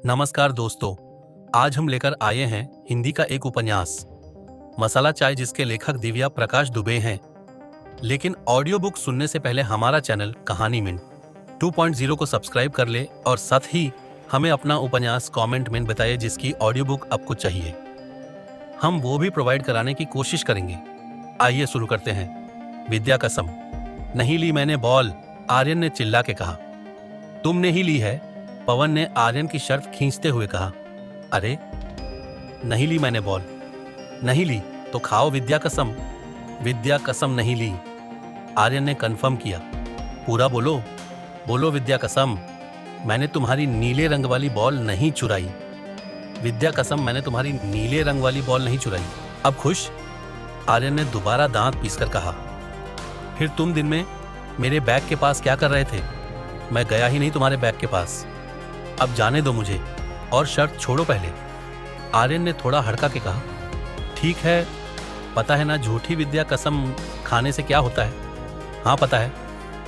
नमस्कार दोस्तों, आज हम लेकर आए हैं हिंदी का एक उपन्यास मसाला चाय, जिसके लेखक दिव्या प्रकाश दुबे हैं। लेकिन ऑडियो बुक सुनने से पहले हमारा चैनल कहानी मिनट 2.0 को सब्सक्राइब कर ले और साथ ही हमें अपना उपन्यास कमेंट में बताइए जिसकी ऑडियो बुक आपको चाहिए। हम वो भी प्रोवाइड कराने की कोशिश करेंगे। आइए शुरू करते हैं। विद्या कसम। नहीं ली मैंने बॉल, आर्यन ने चिल्ला के कहा। तुमने ही ली है, पवन ने आर्यन की शर्ट खींचते हुए कहा। अरे नहीं ली मैंने बॉल। नहीं ली तो खाओ विद्या कसम। विद्या कसम नहीं ली, आर्यन ने कंफर्म किया। पूरा बोलो, बोलो विद्या कसम। मैंने तुम्हारी नीले रंग वाली बॉल नहीं चुराई। विद्या कसम, मैंने तुम्हारी नीले रंग वाली बॉल नहीं चुराई। अब खुश? आर्यन ने दोबारा दांत पीसकर कहा। फिर तुम दिन में मेरे बैग के पास क्या कर रहे थे? मैं गया ही नहीं तुम्हारे बैग के पास। अब जाने दो मुझे और शर्त छोड़ो पहले, आर्यन ने थोड़ा हड़का के कहा। ठीक है, पता है ना झूठी विद्या कसम खाने से क्या होता है? हाँ पता है,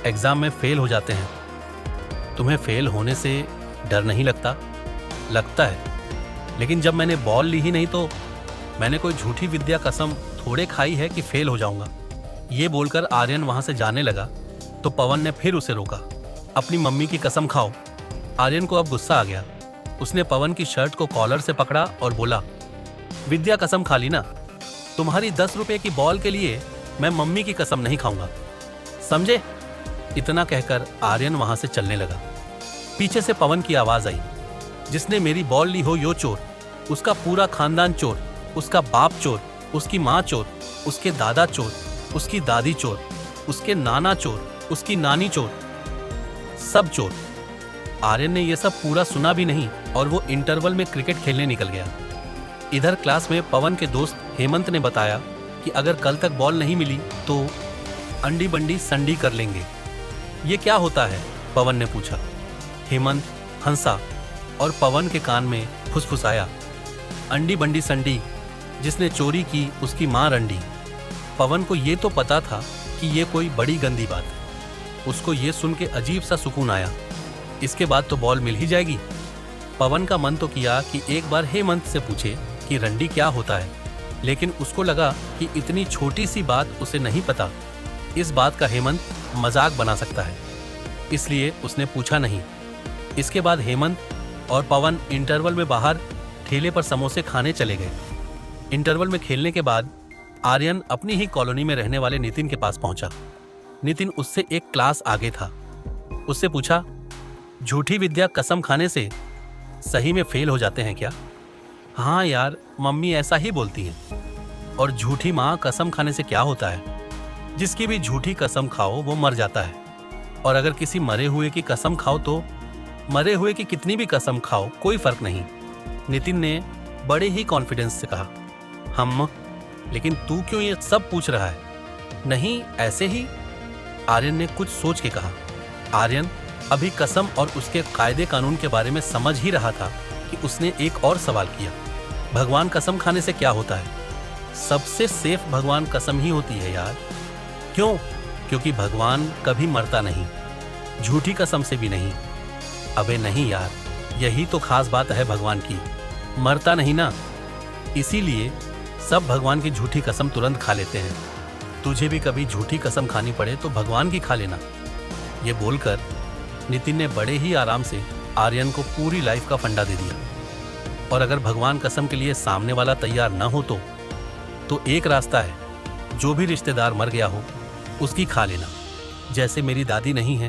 एग्जाम में फेल हो जाते हैं। तुम्हें फेल होने से डर नहीं लगता? लगता है, लेकिन जब मैंने बॉल ली ही नहीं तो मैंने कोई झूठी विद्या कसम थोड़े खाई है कि फेल हो जाऊंगा। ये बोलकर आर्यन वहां से जाने लगा तो पवन ने फिर उसे रोका। अपनी मम्मी की कसम खाओ। आर्यन को अब गुस्सा आ गया। उसने पवन की शर्ट को कॉलर से पकड़ा और बोला, विद्या कसम खा ली ना? तुम्हारी 10 रुपए की बॉल के लिए मैं मम्मी की कसम नहीं खाऊंगा, समझे? इतना कहकर आर्यन वहां से चलने लगा। पीछे से पवन की आवाज आई, जिसने मेरी बॉल ली हो यो चोर, उसका पूरा खानदान चोर, उसका बाप चोर, उसकी माँ चोर, उसके दादा चोर, उसकी दादी चोर, उसके नाना चोर, उसकी नानी चोर, सब चोर। आर्यन ने यह सब पूरा सुना भी नहीं और वो इंटरवल में क्रिकेट खेलने निकल गया। इधर क्लास में पवन के दोस्त हेमंत ने बताया कि अगर कल तक बॉल नहीं मिली तो अंडी बंडी संडी कर लेंगे। ये क्या होता है? पवन ने पूछा। हेमंत हंसा और पवन के कान में फुसफुसाया, अंडी बंडी संडी, जिसने चोरी की उसकी मां रंडी। पवन को ये तो पता था कि ये कोई बड़ी गंदी बात है। उसको ये सुन के अजीब सा सुकून आया। इसके बाद तो बॉल मिल ही जाएगी। पवन का मन तो किया कि एक बार हेमंत से पूछे कि रंडी क्या होता है, लेकिन उसको लगा कि इतनी छोटी सी बात उसे नहीं पता। इस बात का हेमंत मजाक बना सकता है, इसलिए उसने पूछा नहीं। इसके बाद हेमंत और पवन इंटरवल में बाहर ठेले पर समोसे खाने चले गए। इंटरवल में खेलने के बाद आर्यन अपनी ही कॉलोनी में रहने वाले नितिन के पास पहुंचा। नितिन उससे एक क्लास आगे था। उससे पूछा, झूठी विद्या कसम खाने से सही में फेल हो जाते हैं क्या? हाँ यार, मम्मी ऐसा ही बोलती है। और झूठी माँ कसम खाने से क्या होता है? जिसकी भी झूठी कसम खाओ वो मर जाता है, और अगर किसी मरे हुए की कसम खाओ तो मरे हुए की कितनी भी कसम खाओ कोई फर्क नहीं। नितिन ने बड़े ही कॉन्फिडेंस से कहा। हम, लेकिन तू क्यों ये सब पूछ रहा है? नहीं ऐसे ही, आर्यन ने कुछ सोच के कहा। आर्यन अभी कसम और उसके कायदे कानून के बारे में समझ ही रहा था कि उसने एक और सवाल किया। भगवान कसम खाने से क्या होता है? सबसे सेफ भगवान कसम ही होती है यार। क्यों? क्योंकि भगवान कभी मरता नहीं, झूठी कसम से भी नहीं। अबे नहीं यार, यही तो खास बात है भगवान की, मरता नहीं ना। इसीलिए सब भगवान की झूठी कसम तुरंत खा लेते हैं। तुझे भी कभी झूठी कसम खानी पड़े तो भगवान की खा लेना। ये बोलकर नितिन ने बड़े ही आराम से आर्यन को पूरी लाइफ का फंडा दे दिया। और अगर भगवान कसम के लिए सामने वाला तैयार न हो तो एक रास्ता है, जो भी रिश्तेदार मर गया हो उसकी खा लेना। जैसे मेरी दादी नहीं है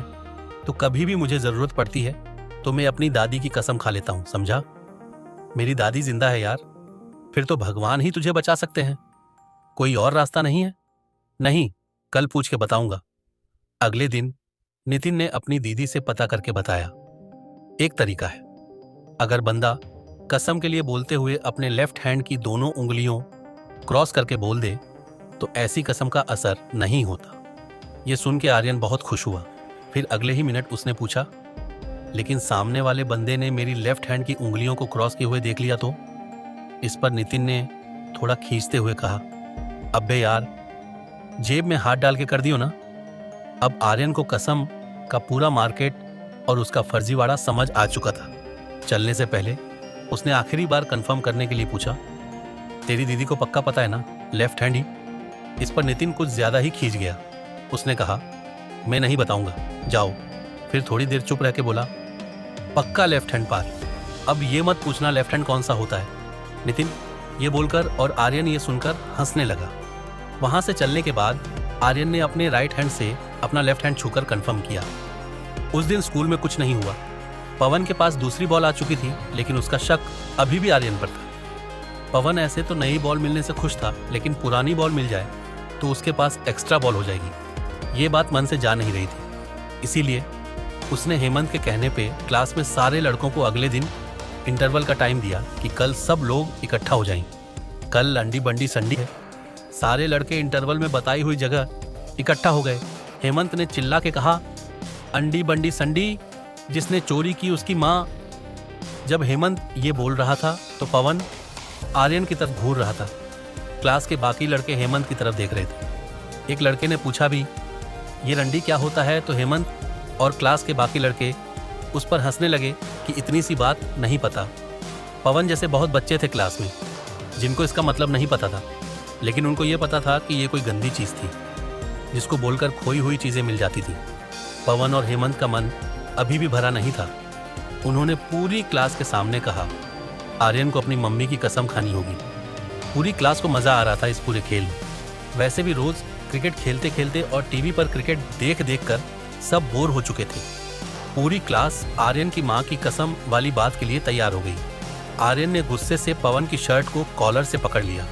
तो कभी भी मुझे जरूरत पड़ती है तो मैं अपनी दादी की कसम खा लेता हूं, समझा? मेरी दादी जिंदा है यार, फिर तो भगवान ही तुझे बचा सकते हैं। कोई और रास्ता नहीं है? नहीं, कल पूछ के बताऊंगा। अगले दिन नितिन ने अपनी दीदी से पता करके बताया। एक तरीका है, अगर बंदा कसम के लिए बोलते हुए अपने लेफ्ट हैंड की दोनों उंगलियों क्रॉस करके बोल दे तो ऐसी कसम का असर नहीं होता। यह सुन के आर्यन बहुत खुश हुआ। फिर अगले ही मिनट उसने पूछा, लेकिन सामने वाले बंदे ने मेरी लेफ्ट हैंड की उंगलियों को क्रॉस किए हुए देख लिया तो? इस पर नितिन ने थोड़ा खींचते हुए कहा, अबे यार, जेब में हाथ डाल के कर दियो ना। अब आर्यन को कसम का पूरा मार्केट और उसका फर्जीवाड़ा समझ आ चुका था। चलने से पहले उसने आखिरी बार कंफर्म करने के लिए पूछा, तेरी दीदी को पक्का पता है ना, लेफ्ट हैंड ही? इस पर नितिन कुछ ज्यादा ही खींच गया। उसने कहा, मैं नहीं बताऊंगा, जाओ। फिर थोड़ी देर चुप रह के बोला, पक्का लेफ्ट हैंड पार, अब ये मत पूछना लेफ्ट हैंड कौन सा होता है। नितिन ये बोलकर और आर्यन ये सुनकर हंसने लगा। वहां से चलने के बाद आर्यन ने अपने राइट हैंड से अपना लेफ्ट हैंड छूकर कंफर्म किया। उस दिन स्कूल में कुछ नहीं हुआ। पवन के पास दूसरी बॉल आ चुकी थी, लेकिन उसका शक अभी भी आर्यन पर था। पवन ऐसे तो नई बॉल मिलने से खुश था, लेकिन पुरानी बॉल मिल जाए तो उसके पास एक्स्ट्रा बॉल हो जाएगी। ये बात मन से जा नहीं रही थी। इसीलिए उसने हेमंत के कहने पे क्लास में सारे लड़कों को अगले दिन इंटरवल का टाइम दिया कि कल सब लोग इकट्ठा हो जाएं। कल अंडी बंडी संडी है। सारे लड़के इंटरवल में बताई हुई जगह इकट्ठा हो गए। हेमंत ने चिल्ला के कहा, अंडी बंडी संडी, जिसने चोरी की उसकी माँ। जब हेमंत ये बोल रहा था तो पवन आर्यन की तरफ घूर रहा था। क्लास के बाकी लड़के हेमंत की तरफ देख रहे थे। एक लड़के ने पूछा भी, ये रंडी क्या होता है? तो हेमंत और क्लास के बाकी लड़के उस पर हंसने लगे कि इतनी सी बात नहीं पता। पवन जैसे बहुत बच्चे थे क्लास में जिनको इसका मतलब नहीं पता था, लेकिन उनको ये पता था कि ये कोई गंदी चीज़ थी जिसको बोलकर खोई हुई चीज़ें मिल जाती थी। पवन और हेमंत का मन अभी भी भरा नहीं था। उन्होंने पूरी क्लास के सामने कहा, आर्यन को अपनी मम्मी की कसम खानी होगी। पूरी क्लास को मज़ा आ रहा था इस पूरे खेल में। वैसे भी रोज़ क्रिकेट खेलते खेलते और टीवी पर क्रिकेट देख देख कर सब बोर हो चुके थे। पूरी क्लास आर्यन की माँ की कसम वाली बात के लिए तैयार हो गई। आर्यन ने गुस्से से पवन की शर्ट को कॉलर से पकड़ लिया।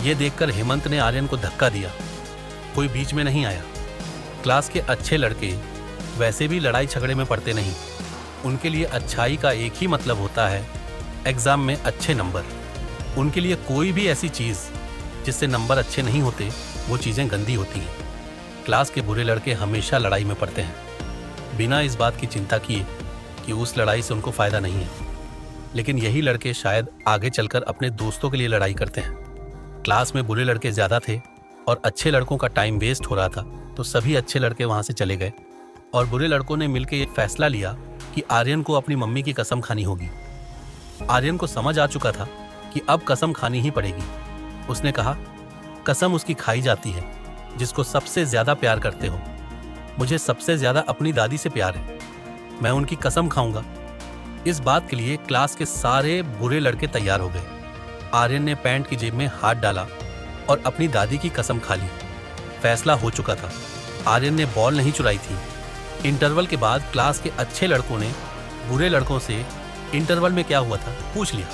ये देखकर हेमंत ने आर्यन को धक्का दिया। कोई बीच में नहीं आया। क्लास के अच्छे लड़के वैसे भी लड़ाई झगड़े में पड़ते नहीं। उनके लिए अच्छाई का एक ही मतलब होता है, एग्जाम में अच्छे नंबर। उनके लिए कोई भी ऐसी चीज़ जिससे नंबर अच्छे नहीं होते, वो चीज़ें गंदी होती हैं। क्लास के बुरे लड़के हमेशा लड़ाई में पड़ते हैं, बिना इस बात की चिंता किए कि उस लड़ाई से उनको फ़ायदा नहीं है। लेकिन यही लड़के शायद आगे चलकर अपने दोस्तों के लिए लड़ाई करते हैं। क्लास में बुरे लड़के ज़्यादा थे और अच्छे लड़कों का टाइम वेस्ट हो रहा था, तो सभी अच्छे लड़के वहाँ से चले गए और बुरे लड़कों ने मिलकर ये फैसला लिया कि आर्यन को अपनी मम्मी की कसम खानी होगी। आर्यन को समझ आ चुका था कि अब कसम खानी ही पड़ेगी। उसने कहा, कसम उसकी खाई जाती है जिसको सबसे ज़्यादा प्यार करते हो। मुझे सबसे ज़्यादा अपनी दादी से प्यार है, मैं उनकी कसम खाऊंगा। इस बात के लिए क्लास के सारे बुरे लड़के तैयार हो गए। आर्यन ने पैंट की जेब में हाथ डाला और अपनी दादी की कसम खा ली। फैसला हो चुका था। आर्यन ने बॉल नहीं चुराई थी। इंटरवल के बाद क्लास के अच्छे लड़कों ने बुरे लड़कों से इंटरवल में क्या हुआ था पूछ लिया।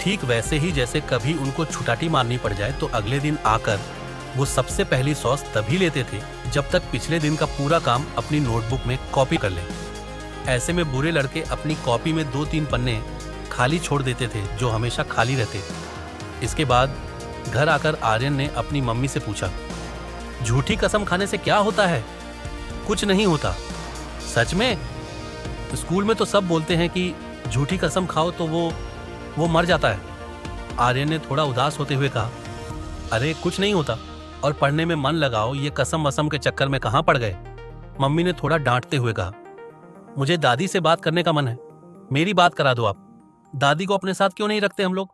ठीक वैसे ही जैसे कभी उनको छुटाटी मारनी पड़ जाए तो अगले दिन आकर वो सबसे पहली सॉस तभी लेते थे जब तक पिछले दिन का पूरा काम अपनी नोटबुक में कॉपी कर लें। ऐसे में बुरे लड़के अपनी कॉपी में 2-3 पन्ने खाली छोड़ देते थे जो हमेशा खाली रहते। इसके बाद घर आकर आर्यन ने अपनी मम्मी से पूछा, झूठी कसम खाने से क्या होता है? कुछ नहीं होता। सच में? स्कूल में तो सब बोलते हैं कि झूठी कसम खाओ तो वो मर जाता है। आर्यन ने थोड़ा उदास होते हुए कहा, अरे कुछ नहीं होता, और पढ़ने में मन लगाओ, ये कसम वसम के चक्कर में कहाँ पड़ गए? मम्मी ने थोड़ा डांटते हुए कहा, मुझे दादी से बात करने का मन है, मेरी बात करा दो आप। दादी को अपने साथ क्यों नहीं रखते हम लोग?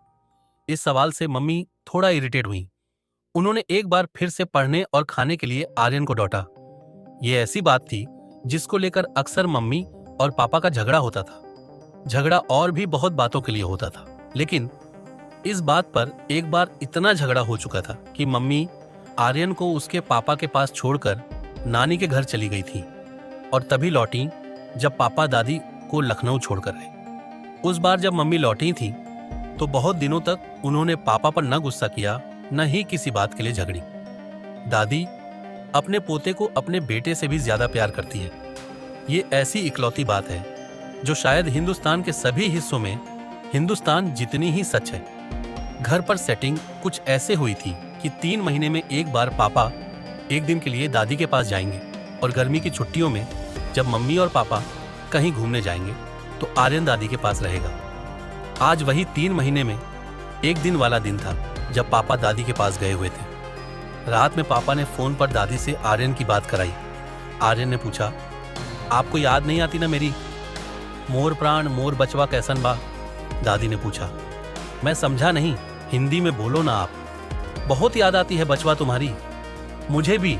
इस सवाल से मम्मी थोड़ा इरिटेट हुई। उन्होंने एक बार फिर से पढ़ने और खाने के लिए आर्यन को डांटा। ये ऐसी बात थी जिसको लेकर अक्सर मम्मी और पापा का झगड़ा होता था। झगड़ा और भी बहुत बातों के लिए होता था, लेकिन इस बात पर एक बार इतना झगड़ा हो चुका था कि मम्मी आर्यन को उसके पापा के पास छोड़कर नानी के घर चली गई थी और तभी लौटी जब पापा दादी को लखनऊ छोड़कर आए। उस बार जब मम्मी लौटी थी तो बहुत दिनों तक उन्होंने पापा पर न गुस्सा किया, न ही किसी बात के लिए झगड़ी। दादी अपने पोते को अपने बेटे से भी ज्यादा प्यार करती है। ये ऐसी इकलौती बात है जो शायद हिंदुस्तान के सभी हिस्सों में हिंदुस्तान जितनी ही सच है। घर पर सेटिंग कुछ ऐसे हुई थी कि 3 महीने में एक बार पापा एक दिन के लिए दादी के पास जाएंगे और गर्मी की छुट्टियों में जब मम्मी और पापा कहीं घूमने जाएंगे तो आर्यन दादी के पास रहेगा। आज वही 3 महीने में एक दिन वाला दिन था जब पापा दादी के पास गए हुए थे। रात में पापा ने फोन पर दादी से आर्यन की बात कराई। आर्यन ने पूछा, आपको याद नहीं आती ना मेरी? मोर प्राण मोर बचवा कैसन बा? दादी ने पूछा। मैं समझा नहीं, हिंदी में बोलो ना आप। बहुत याद आती है बचवा तुम्हारी। मुझे भी।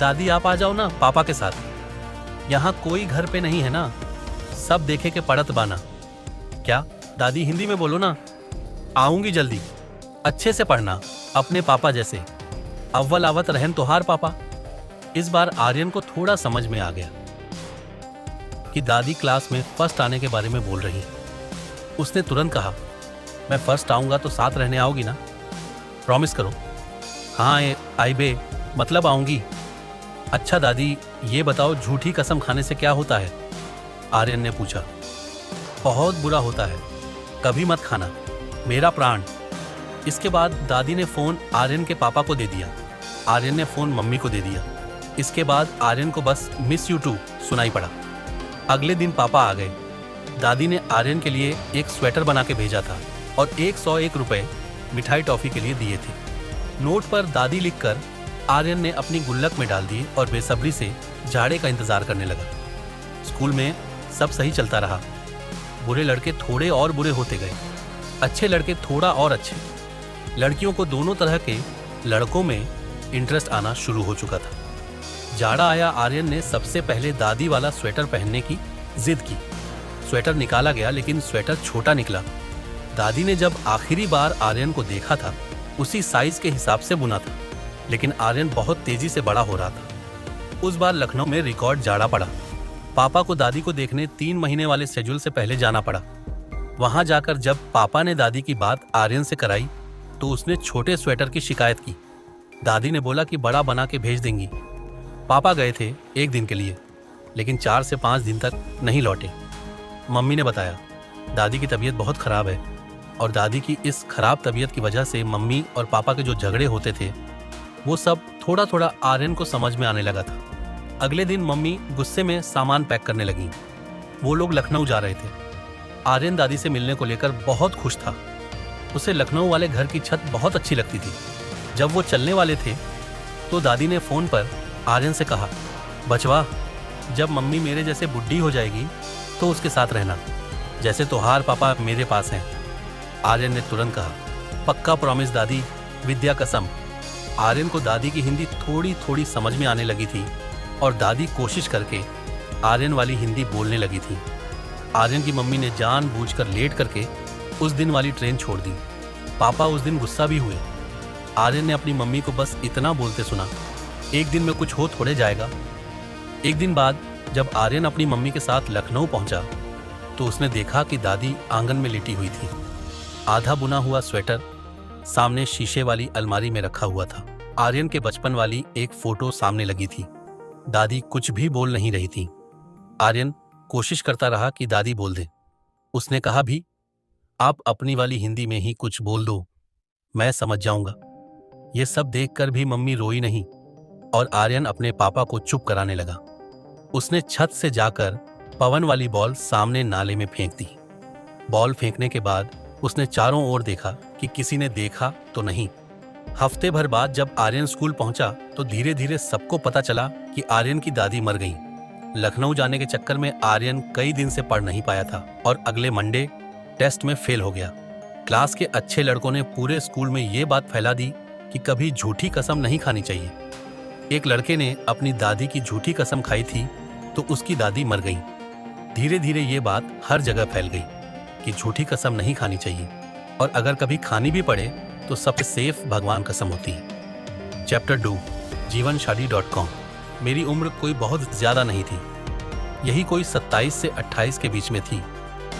दादी आप आ जाओ ना पापा के साथ। यहाँ कोई घर पे नहीं है ना, सब देखे के पड़त बाना। क्या? दादी हिंदी में बोलो ना। आऊंगी जल्दी, अच्छे से पढ़ना, अपने पापा जैसे। अव्वल आवत रहन तोहार पापा। इस बार आर्यन को थोड़ा समझ में आ गया कि दादी क्लास में फर्स्ट आने के बारे में बोल रही है। उसने तुरंत कहा, मैं फर्स्ट आऊंगा तो साथ रहने आओगी ना? प्रॉमिस करो। हाँ आई बे, मतलब आऊंगी। अच्छा दादी, ये बताओ झूठी कसम खाने से क्या होता है? आर्यन ने पूछा। बहुत बुरा होता है, कभी मत खाना, मेरा प्राण। इसके बाद दादी ने फोन आर्यन के पापा को दे दिया। आर्यन ने फोन मम्मी को दे दिया। इसके बाद आर्यन को बस मिस यू टू सुनाई पड़ा। अगले दिन पापा आ गए। दादी ने आर्यन के लिए एक स्वेटर बना के भेजा था और 101 रुपए मिठाई टॉफी के लिए दिए थे। नोट पर दादी लिखकर आर्यन ने अपनी गुल्लक में डाल दिए और बेसब्री से जाड़े का इंतजार करने लगा। स्कूल में सब सही चलता रहा। बुरे लड़के थोड़े और बुरे होते गए, अच्छे लड़के थोड़ा और अच्छे। लड़कियों को दोनों तरह के लड़कों में इंटरेस्ट आना शुरू हो चुका था। जाड़ा आया, आर्यन ने सबसे पहले दादी वाला स्वेटर पहनने की जिद की। स्वेटर निकाला गया लेकिन स्वेटर छोटा निकला। दादी ने जब आखिरी बार आर्यन को देखा था, उसी साइज के हिसाब से बुना था, लेकिन आर्यन बहुत तेजी से बड़ा हो रहा था। उस बार लखनऊ में रिकॉर्ड जाड़ा पड़ा। पापा को दादी को देखने 3 महीने वाले शेड्यूल से पहले जाना पड़ा। वहां जाकर जब पापा ने दादी की बात आर्यन से कराई तो उसने छोटे स्वेटर की शिकायत की। दादी ने बोला कि बड़ा बना के भेज देंगी। पापा गए थे 1 दिन के लिए, लेकिन 4 से 5 दिन तक नहीं लौटे। मम्मी ने बताया, दादी की तबीयत बहुत खराब है और दादी की इस खराब तबीयत की वजह से मम्मी और पापा के जो झगड़े होते थे वो सब थोड़ा थोड़ा आर्यन को समझ में आने लगा था। अगले दिन मम्मी गुस्से में सामान पैक करने लगी। वो लोग लखनऊ जा रहे थे। आर्यन दादी से मिलने को लेकर बहुत खुश था। उसे लखनऊ वाले घर की छत बहुत अच्छी लगती थी। जब वो चलने वाले थे तो दादी ने फोन पर आर्यन से कहा, बचवा, जब मम्मी मेरे जैसे बुढ़ी हो जाएगी तो उसके साथ रहना, जैसे तोहार पापा मेरे पास हैं। आर्यन ने तुरंत कहा, पक्का प्रॉमिस दादी, विद्या कसम। आर्यन को दादी की हिंदी थोड़ी थोड़ी समझ में आने लगी थी और दादी कोशिश करके आर्यन वाली हिंदी बोलने लगी थी। आर्यन की मम्मी ने जानबूझकर लेट करके उस दिन वाली ट्रेन छोड़ दी। पापा उस दिन गुस्सा भी हुए। आर्यन ने अपनी मम्मी को बस इतना बोलते सुना, एक दिन में कुछ हो थोड़े जाएगा। एक दिन बाद जब आर्यन अपनी मम्मी के साथ लखनऊ पहुंचा तो उसने देखा कि दादी आंगन में लेटी हुई थी। आधा बुना हुआ स्वेटर सामने शीशे वाली अलमारी में रखा हुआ था। आर्यन के बचपन वाली एक फोटो सामने लगी थी। दादी कुछ भी बोल नहीं रही थी। आर्यन कोशिश करता रहा कि दादी बोल दे। उसने कहा भी, आप अपनी वाली हिंदी में ही कुछ बोल दो, मैं समझ जाऊंगा। ये सब देखकर भी मम्मी रोई नहीं और आर्यन अपने पापा को चुप कराने लगा। उसने छत से जाकर पवन वाली बॉल सामने नाले में फेंक दी। बॉल फेंकने के बाद उसने चारों ओर देखा कि किसी ने देखा तो नहीं। हफ्ते भर बाद जब आर्यन स्कूल पहुंचा तो धीरे धीरे सबको पता चला कि आर्यन की दादी मर गई। लखनऊ जाने के चक्कर में आर्यन कई दिन से पढ़ नहीं पाया था और अगले मंडे टेस्ट में फेल हो गया। क्लास के अच्छे लड़कों ने पूरे स्कूल में ये बात फैला दी कि कभी झूठी कसम नहीं खानी चाहिए। एक लड़के ने अपनी दादी की झूठी कसम खाई थी तो उसकी दादी मर गई। धीरे धीरे ये बात हर जगह फैल गई कि झूठी कसम नहीं खानी चाहिए और अगर कभी खानी भी पड़े तो सबसे सेफ भगवान कसम होती है। चैप्टर 2 जीवनशादी.com। मेरी उम्र कोई बहुत ज्यादा नहीं थी, यही कोई 27 से 28 के बीच में थी।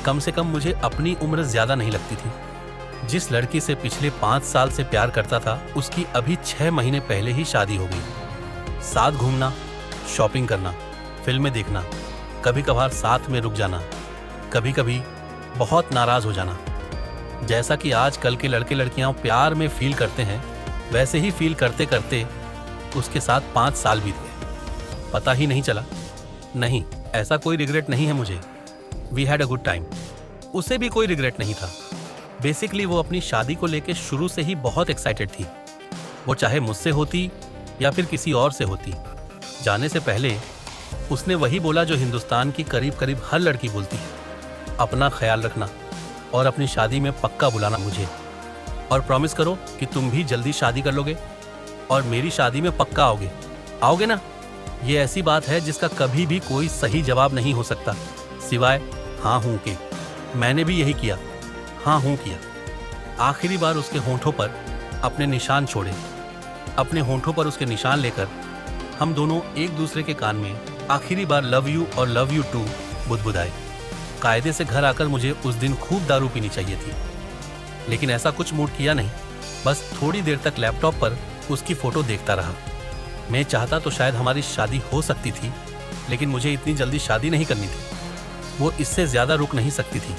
कम से कम मुझे अपनी उम्र ज्यादा नहीं लगती थी। जिस लड़की से पिछले 5 साल से प्यार करता था उसकी अभी 6 महीने पहले ही शादी हो गई। साथ घूमना, शॉपिंग करना, फिल्में देखना, कभी कभार साथ में रुक जाना, कभी कभी बहुत नाराज हो जाना। जैसा कि आजकल के लड़के लड़कियां प्यार में फील करते हैं वैसे ही फील करते करते उसके साथ 5 साल बीत गए, पता ही नहीं चला। नहीं, ऐसा कोई रिग्रेट नहीं है मुझे। We had a good time. उसे भी कोई रिग्रेट नहीं था। बेसिकली वो अपनी शादी को लेकर शुरू से ही बहुत एक्साइटेड थी। वो चाहे मुझसे होती या फिर किसी और से होती। जाने से पहले उसने वही बोला जो हिंदुस्तान की करीब करीब हर लड़की बोलती है, अपना ख्याल रखना और अपनी शादी में पक्का बुलाना मुझे, और प्रॉमिस करो कि तुम भी जल्दी शादी कर लोगे और मेरी शादी में पक्का आओगे ना? ये ऐसी बात है जिसका कभी भी कोई सही जवाब नहीं हो सकता सिवाय हाँ हूँ के। मैंने भी यही किया, हाँ हूँ किया। आखिरी बार उसके होंठों पर अपने निशान छोड़े। अपने होंठों पर उसके निशान लेकर हम दोनों एक दूसरे के कान में आखिरी बार लव यू और लव यू टू बुदबुदाए। कायदे से घर आकर मुझे उस दिन खूब दारू पीनी चाहिए थी, लेकिन ऐसा कुछ मूड किया नहीं। बस थोड़ी देर तक लैपटॉप पर उसकी फोटो देखता रहा। मैं चाहता तो शायद हमारी शादी हो सकती थी, लेकिन मुझे इतनी जल्दी शादी नहीं करनी थी। वो इससे ज़्यादा रुक नहीं सकती थी।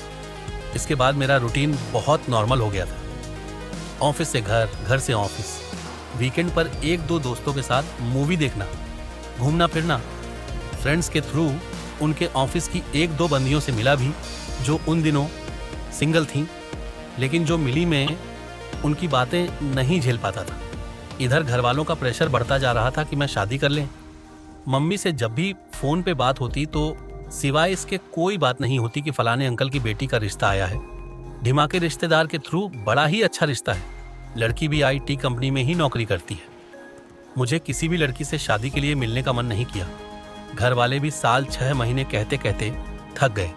इसके बाद मेरा रूटीन बहुत नॉर्मल हो गया था। ऑफिस से घर, घर से ऑफिस, वीकेंड पर एक दो दोस्तों के साथ मूवी देखना, घूमना फिरना। फ्रेंड्स के थ्रू उनके ऑफिस की एक दो बंदियों से मिला भी जो उन दिनों सिंगल थीं, लेकिन जो मिली मैं उनकी बातें नहीं झेल पाता था। इधर घर वालों का प्रेशर बढ़ता जा रहा था कि मैं शादी कर लें। मम्मी से जब भी फ़ोन पे बात होती तो सिवाय इसके कोई बात नहीं होती कि फलाने अंकल की बेटी का रिश्ता आया है। ढिमाके रिश्तेदार के थ्रू बड़ा ही अच्छा रिश्ता है। लड़की भी IT कंपनी में ही नौकरी करती है। मुझे किसी भी लड़की से शादी के लिए मिलने का मन नहीं किया। घर वाले भी साल 6 महीने कहते कहते थक गए।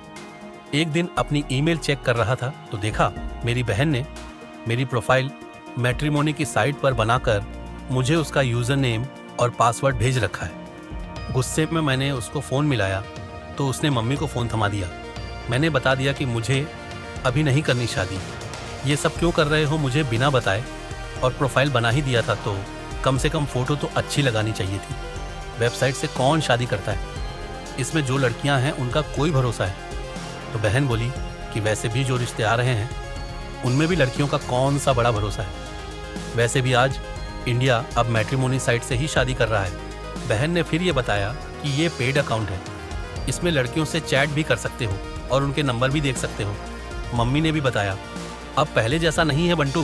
एक दिन अपनी ईमेल चेक कर रहा था तो देखा मेरी बहन ने मेरी प्रोफाइल मैट्रिमोनी की साइट पर बनाकर मुझे उसका यूज़र नेम और पासवर्ड भेज रखा है। गुस्से में मैंने उसको फ़ोन मिलाया तो उसने मम्मी को फ़ोन थमा दिया। मैंने बता दिया कि मुझे अभी नहीं करनी शादी। ये सब क्यों कर रहे हो मुझे बिना बताए, और प्रोफाइल बना ही दिया था तो कम से कम फ़ोटो तो अच्छी लगानी चाहिए थी। वेबसाइट से कौन शादी करता है? इसमें जो लड़कियां हैं उनका कोई भरोसा है। तो बहन बोली कि वैसे भी जो रिश्ते आ रहे हैं उनमें भी लड़कियों का कौन सा बड़ा भरोसा है। वैसे भी आज इंडिया अब मैट्रिमोनी साइट से ही शादी कर रहा है। बहन ने फिर ये बताया कि ये पेड अकाउंट है, इसमें लड़कियों से चैट भी कर सकते हो और उनके नंबर भी देख सकते हो। मम्मी ने भी बताया अब पहले जैसा नहीं है बंटू।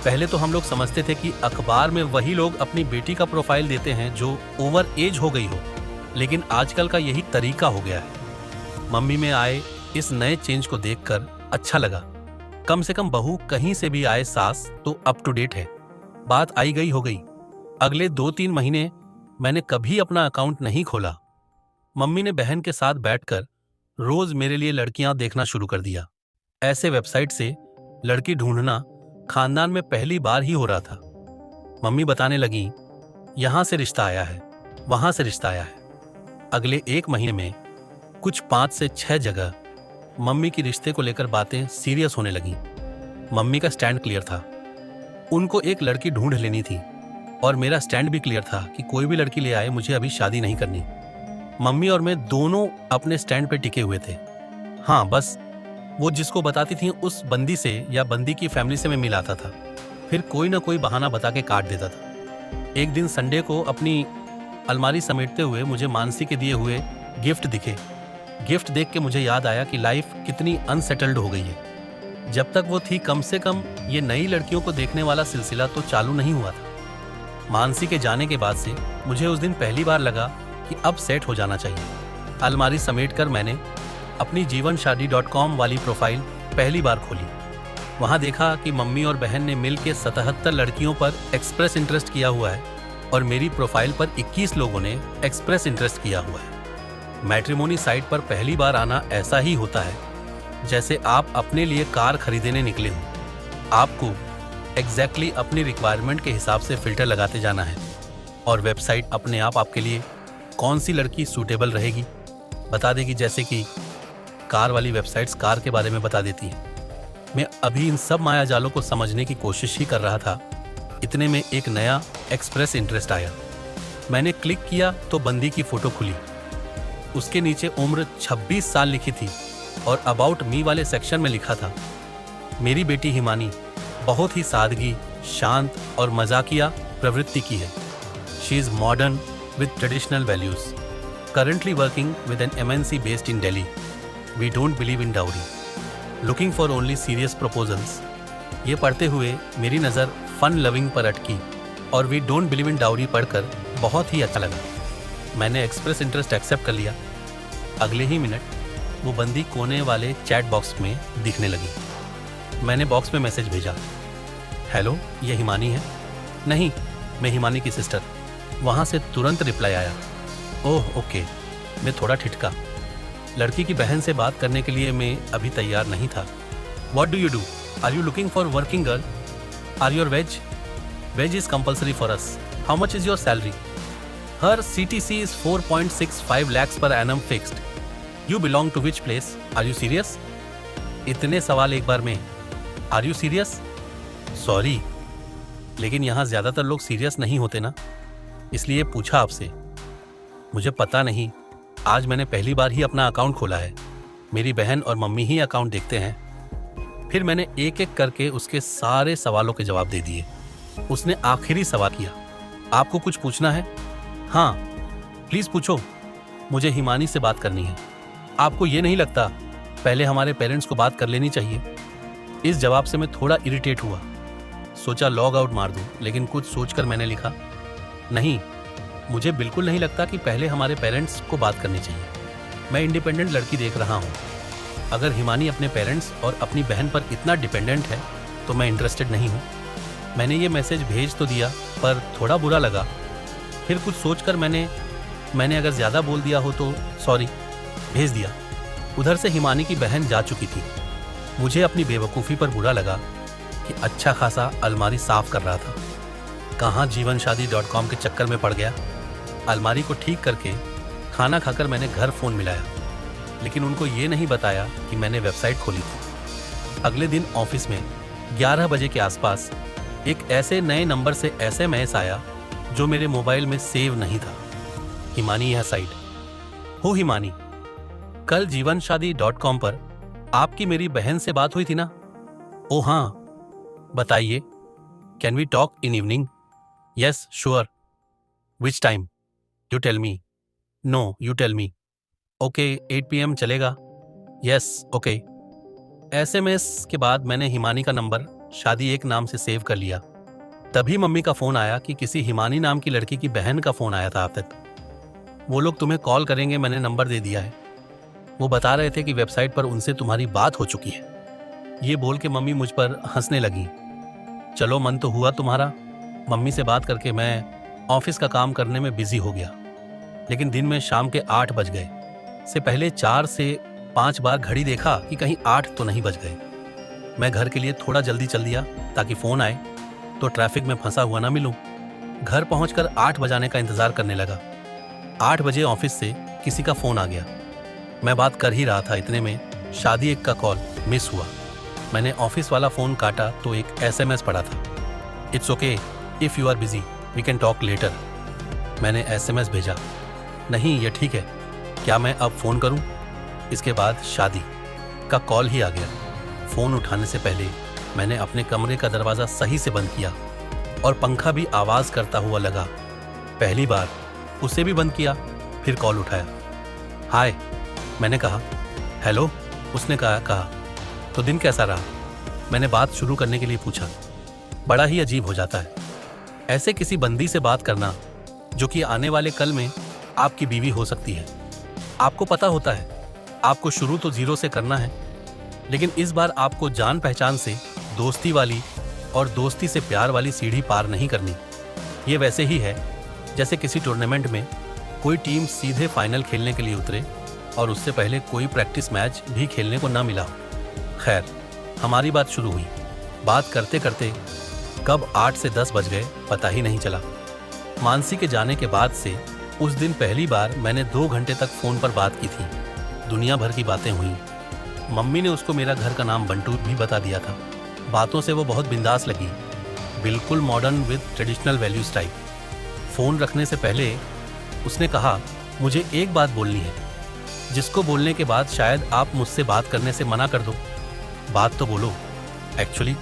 पहले तो हम लोग समझते थे कि अखबार में वही लोग अपनी बेटी का प्रोफाइल देते हैं जो ओवर एज हो गई हो, लेकिन आजकल का यही तरीका हो गया है। मम्मी में आए इस नए चेंज को देखकर अच्छा लगा। कम से कम बहू कहीं से भी आए सास तो अप टू डेट है। बात आई गई हो गई। अगले 2-3 महीने मैंने कभी अपना अकाउंट नहीं खोला। मम्मी ने बहन के साथ बैठकर रोज मेरे लिए लड़कियां देखना शुरू कर दिया। ऐसे वेबसाइट से लड़की ढूंढना खानदान में पहली बार ही हो रहा था। मम्मी बताने लगी यहां से रिश्ता आया है, वहां से रिश्ता आया है। अगले 1 महीने में कुछ 5 से 6 जगह मम्मी की रिश्ते को लेकर बातें सीरियस होने लगी। मम्मी का स्टैंड क्लियर था, उनको एक लड़की ढूंढ लेनी थी, और मेरा स्टैंड भी क्लियर था कि कोई भी लड़की ले आए मुझे अभी शादी नहीं करनी। मम्मी और मैं दोनों अपने स्टैंड पे टिके हुए थे। हाँ, बस वो जिसको बताती थी उस बंदी से या बंदी की फैमिली से मैं मिलाता था, फिर कोई ना कोई बहाना बता के काट देता था। एक दिन संडे को अपनी अलमारी समेटते हुए मुझे मानसी के दिए हुए गिफ्ट दिखे। गिफ्ट देख के मुझे याद आया कि लाइफ कितनी अनसेटल्ड हो गई है। जब तक वो थी कम से कम ये नई लड़कियों को देखने वाला सिलसिला तो चालू नहीं हुआ था। मानसी के जाने के बाद से मुझे उस दिन पहली बार लगा कि अब सेट हो जाना चाहिए। अलमारी समेटकर मैंने अपनी जीवनशादी.com वाली प्रोफाइल पहली बार खोली। वहां देखा कि मम्मी और बहन ने मिल के 77 लड़कियों पर एक्सप्रेस इंटरेस्ट किया हुआ है और मेरी प्रोफाइल पर 21 लोगों ने एक्सप्रेस इंटरेस्ट किया हुआ है। मैट्रिमोनी साइट पर पहली बार आना ऐसा ही होता है जैसे आप अपने लिए कार खरीदने निकले हो। आपको एग्जैक्टली अपनी रिक्वायरमेंट के हिसाब से फिल्टर लगाते जाना है और वेबसाइट अपने आप आपके लिए कौन सी लड़की सूटेबल रहेगी बता देगी। जैसे कि कार वाली वेबसाइट्स कार के बारे में बता देती हैं। मैं अभी इन सब माया जालों को समझने की कोशिश ही कर रहा था। इतने में एक नया एक्सप्रेस इंटरेस्ट आया। मैंने क्लिक किया तो बंदी की फोटो खुली। उसके नीचे उम्र 26 साल लिखी थी और अबाउट मी वाले सेक्शन में लिखा था, मेरी बेटी हिमानी बहुत ही सादगी, शांत और मजाकिया प्रवृत्ति की है। She is modern with traditional values, currently working with an MNC based in Delhi. We don't believe in dowry. Looking for only serious proposals. ये पढ़ते हुए मेरी नज़र फन लविंग पर अटकी और we don't believe in dowry पढ़कर बहुत ही अच्छा लगा। मैंने एक्सप्रेस इंटरेस्ट एक्सेप्ट कर लिया। अगले ही मिनट वो बंदी कोने वाले चैट बॉक्स में दिखने लगी। मैंने बॉक्स में मैसेज भेजा, हेलो, ये हिमानी है? नहीं, मैं हिमानी की सिस्टर। वहाँ से तुरंत रिप्लाई आया, ओह ओके। मैं थोड़ा ठिठका। लड़की की बहन से बात करने के लिए मैं अभी तैयार नहीं था। What do you do? Are you looking for working girl? Are you veg? Veg is compulsory for us. How much is your salary? Her CTC is 4.65 lakhs per annum fixed. You belong to which place? Are you serious? इतने सवाल एक बार में। Are you serious? Sorry, लेकिन यहाँ ज्यादातर लोग serious नहीं होते ना, इसलिए पूछा आपसे। मुझे पता नहीं, आज मैंने पहली बार ही अपना अकाउंट खोला है। मेरी बहन और मम्मी ही अकाउंट देखते हैं। फिर मैंने एक एक करके उसके सारे सवालों के जवाब दे दिए। उसने आखिरी सवाल किया, आपको कुछ पूछना है? हाँ, प्लीज पूछो, मुझे हिमानी से बात करनी है। आपको ये नहीं लगता पहले हमारे पेरेंट्स को बात कर लेनी चाहिए? इस जवाब से मैं थोड़ा इरिटेट हुआ। सोचा लॉग आउट मार दूं, लेकिन कुछ सोचकर मैंने लिखा, नहीं, मुझे बिल्कुल नहीं लगता कि पहले हमारे पेरेंट्स को बात करनी चाहिए। मैं इंडिपेंडेंट लड़की देख रहा हूँ। अगर हिमानी अपने पेरेंट्स और अपनी बहन पर इतना डिपेंडेंट है तो मैं इंटरेस्टेड नहीं हूँ। मैंने ये मैसेज भेज तो दिया, पर थोड़ा बुरा लगा। फिर कुछ सोचकर मैंने अगर ज़्यादा बोल दिया हो तो सॉरी, भेज दिया। उधर से हिमानी की बहन जा चुकी थी। मुझे अपनी बेवकूफ़ी पर बुरा लगा कि अच्छा खासा अलमारी साफ कर रहा था। कहाँ जीवनशादी.com के चक्कर में पड़ गया। अलमारी को ठीक करके खाना खाकर मैंने घर फ़ोन मिलाया, लेकिन उनको ये नहीं बताया कि मैंने वेबसाइट खोली थी। अगले दिन ऑफिस में 11 बजे के आसपास एक ऐसे नए नंबर से SMS आया जो मेरे मोबाइल में सेव नहीं था। हिमानी यह साइट। हो हिमानी, कल जीवनशादी.com पर आपकी मेरी बहन से बात हुई थी ना? ओ हाँ, बताइए। Can we talk in evening? Yes sure. Which time? You tell me. No, you tell me. Okay, 8 PM चलेगा? Yes, okay. SMS के बाद मैंने हिमानी का नंबर शादी एक नाम से सेव कर लिया। तभी मम्मी का फ़ोन आया कि किसी हिमानी नाम की लड़की की बहन का फ़ोन आया था आप तक। वो लोग तुम्हें कॉल करेंगे, मैंने नंबर दे दिया है। वो बता रहे थे कि वेबसाइट पर उनसे तुम्हारी बात हो चुकी है। ये बोल के मम्मी मुझ पर हंसने लगी। चलो, मन तो हुआ तुम्हारा। मम्मी से बात करके मैं ऑफिस का काम करने में बिजी हो गया, लेकिन दिन में शाम के 8 बज गए। से पहले 4 से 5 बार घड़ी देखा कि कहीं 8 तो नहीं बज गए। मैं घर के लिए थोड़ा जल्दी चल दिया ताकि फ़ोन आए तो ट्रैफिक में फंसा हुआ ना मिलूं। घर पहुंचकर 8 बजाने का इंतज़ार करने लगा। 8 बजे ऑफिस से किसी का फ़ोन आ गया। मैं बात कर ही रहा था, इतने में शादी एक का कॉल मिस हुआ। मैंने ऑफिस वाला फ़ोन काटा तो एक SMS पड़ा था, it's okay if you are busy, we can talk later. मैंने SMS भेजा, नहीं ये ठीक है, क्या मैं अब फ़ोन करूं? इसके बाद शादी का कॉल ही आ गया। फ़ोन उठाने से पहले मैंने अपने कमरे का दरवाज़ा सही से बंद किया और पंखा भी आवाज़ करता हुआ लगा। पहली बार उसे भी बंद किया, फिर कॉल उठाया। हाय, मैंने कहा। हेलो, उसने कहा तो दिन कैसा रहा? मैंने बात शुरू करने के लिए पूछा। बड़ा ही अजीब हो जाता है ऐसे किसी बंदी से बात करना जो कि आने वाले कल में आपकी बीवी हो सकती है। आपको पता होता है आपको शुरू तो 0 से करना है, लेकिन इस बार आपको जान पहचान से दोस्ती वाली और दोस्ती से प्यार वाली सीढ़ी पार नहीं करनी। ये वैसे ही है जैसे किसी टूर्नामेंट में कोई टीम सीधे फाइनल खेलने के लिए उतरे और उससे पहले कोई प्रैक्टिस मैच भी खेलने को ना मिला। खैर, हमारी बात शुरू हुई। बात करते करते कब 8 से 10 बज गए पता ही नहीं चला। मानसी के जाने के बाद से उस दिन पहली बार मैंने 2 घंटे तक फ़ोन पर बात की थी। दुनिया भर की बातें हुई। मम्मी ने उसको मेरा घर का नाम बंटू भी बता दिया था। बातों से वो बहुत बिंदास लगी, बिल्कुल modern with traditional values type. Phone रखने से पहले उसने कहा, मुझे एक बात बोलनी है जिसको बोलने के बाद शायद आप मुझसे बात करने से मना कर दो। बात तो बोलो। एक्चुअली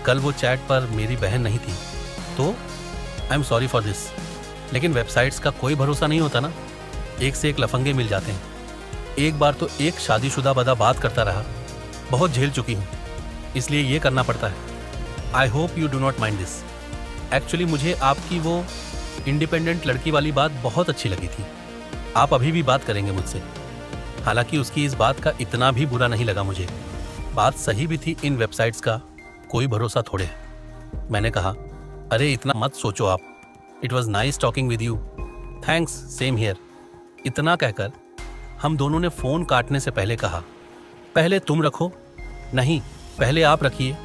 कल वो चैट पर मेरी बहन नहीं थी, तो I am sorry for this. लेकिन वेबसाइट्स का कोई भरोसा नहीं होता ना, एक से एक लफंगे मिल जाते हैं। एक बार तो एक शादीशुदा बंदा बात करता रहा, बहुत झेल चुकी हूँ, इसलिए ये करना पड़ता है। I hope you do not mind this. Actually मुझे आपकी वो इंडिपेंडेंट लड़की वाली बात बहुत अच्छी लगी थी। आप अभी भी बात करेंगे मुझसे? हालांकि उसकी इस बात का इतना भी बुरा नहीं लगा मुझे। बात सही भी थी, इन वेबसाइट्स का कोई भरोसा थोड़े है। मैंने कहा, अरे इतना मत सोचो आप, it was nice talking with you, thanks, same here. इतना कहकर हम दोनों ने फ़ोन काटने से पहले कहा, पहले तुम रखो। नहीं, पहले आप रखिए।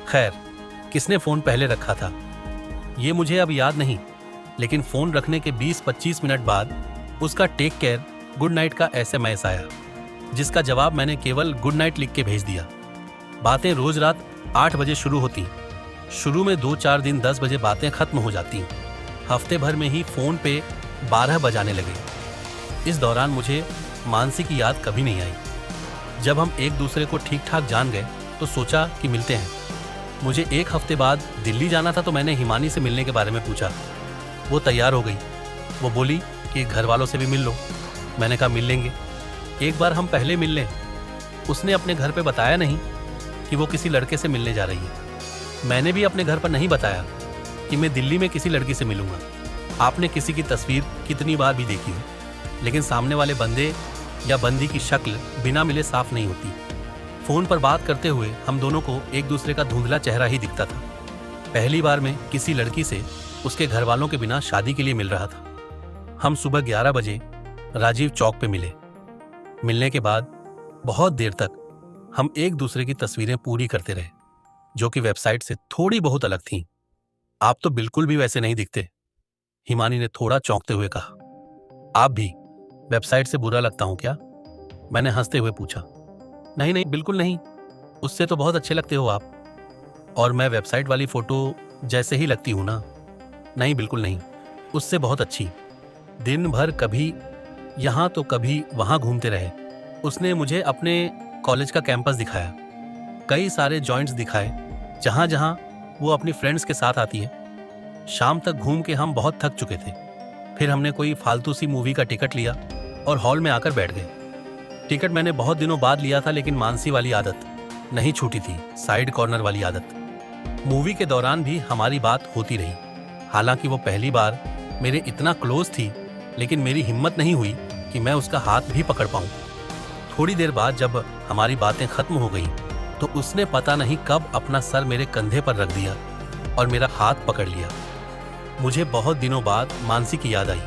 खैर, किसने फ़ोन पहले रखा था ये मुझे अब याद नहीं, लेकिन फ़ोन रखने के 20-25 मिनट बाद उसका टेक केयर गुड नाइट का SMS आया, जिसका जवाब मैंने केवल गुड नाइट लिख के भेज दिया। बातें रोज रात 8 बजे शुरू होती। शुरू में 2-4 दिन 10 बजे बातें खत्म हो जाती। हफ्ते भर में ही फ़ोन पे 12 बजाने लगे। इस दौरान मुझे मानसी की याद कभी नहीं आई। जब हम एक दूसरे को ठीक ठाक जान गए तो सोचा कि मिलते हैं। मुझे 1 हफ्ते बाद दिल्ली जाना था, तो मैंने हिमानी से मिलने के बारे में पूछा। वो तैयार हो गई। वो बोली कि घर वालों से भी मिल लो। मैंने कहा, मिल लेंगे, एक बार हम पहले मिल लें। उसने अपने घर पे बताया नहीं कि वो किसी लड़के से मिलने जा रही है। मैंने भी अपने घर पर नहीं बताया कि मैं दिल्ली में किसी लड़की से मिलूंगा। आपने किसी की तस्वीर कितनी बार भी देखी हो, लेकिन सामने वाले बंदे या बंदी की शक्ल बिना मिले साफ नहीं होती। फ़ोन पर बात करते हुए हम दोनों को एक दूसरे का धुंधला चेहरा ही दिखता था। पहली बार मैं किसी लड़की से उसके घर वालों के बिना शादी के लिए मिल रहा था। हम सुबह 11 बजे राजीव चौक पे मिले। मिलने के बाद बहुत देर तक हम एक दूसरे की तस्वीरें पूरी करते रहे, जो कि वेबसाइट से थोड़ी बहुत अलग थीं। आप तो बिल्कुल भी वैसे नहीं दिखते, हिमानी ने थोड़ा चौंकते हुए कहा। आप भी वेबसाइट से बुरा लगता हूं क्या? मैंने हंसते हुए पूछा। नहीं नहीं, बिल्कुल नहीं, उससे तो बहुत अच्छे लगते हो आप। और मैं वेबसाइट वाली फोटो जैसे ही लगती हूं ना? नहीं, बिल्कुल नहीं, उससे बहुत अच्छी। दिन भर कभी यहाँ तो कभी वहाँ घूमते रहे। उसने मुझे अपने कॉलेज का कैंपस दिखाया, कई सारे जॉइंट्स दिखाए जहाँ जहाँ वो अपनी फ्रेंड्स के साथ आती है। शाम तक घूम के हम बहुत थक चुके थे। फिर हमने कोई फालतू सी मूवी का टिकट लिया और हॉल में आकर बैठ गए। टिकट मैंने बहुत दिनों बाद लिया था, लेकिन मानसी वाली आदत नहीं छूटी थी, साइड कॉर्नर वाली आदत। मूवी के दौरान भी हमारी बात होती रही। हालांकि वो पहली बार मेरे इतना क्लोज थी, लेकिन मेरी हिम्मत नहीं हुई कि मैं उसका हाथ भी पकड़ पाऊं। थोड़ी देर बाद जब हमारी बातें खत्म हो गई तो उसने पता नहीं कब अपना सर मेरे कंधे पर रख दिया और मेरा हाथ पकड़ लिया। मुझे बहुत दिनों बाद मानसी की याद आई।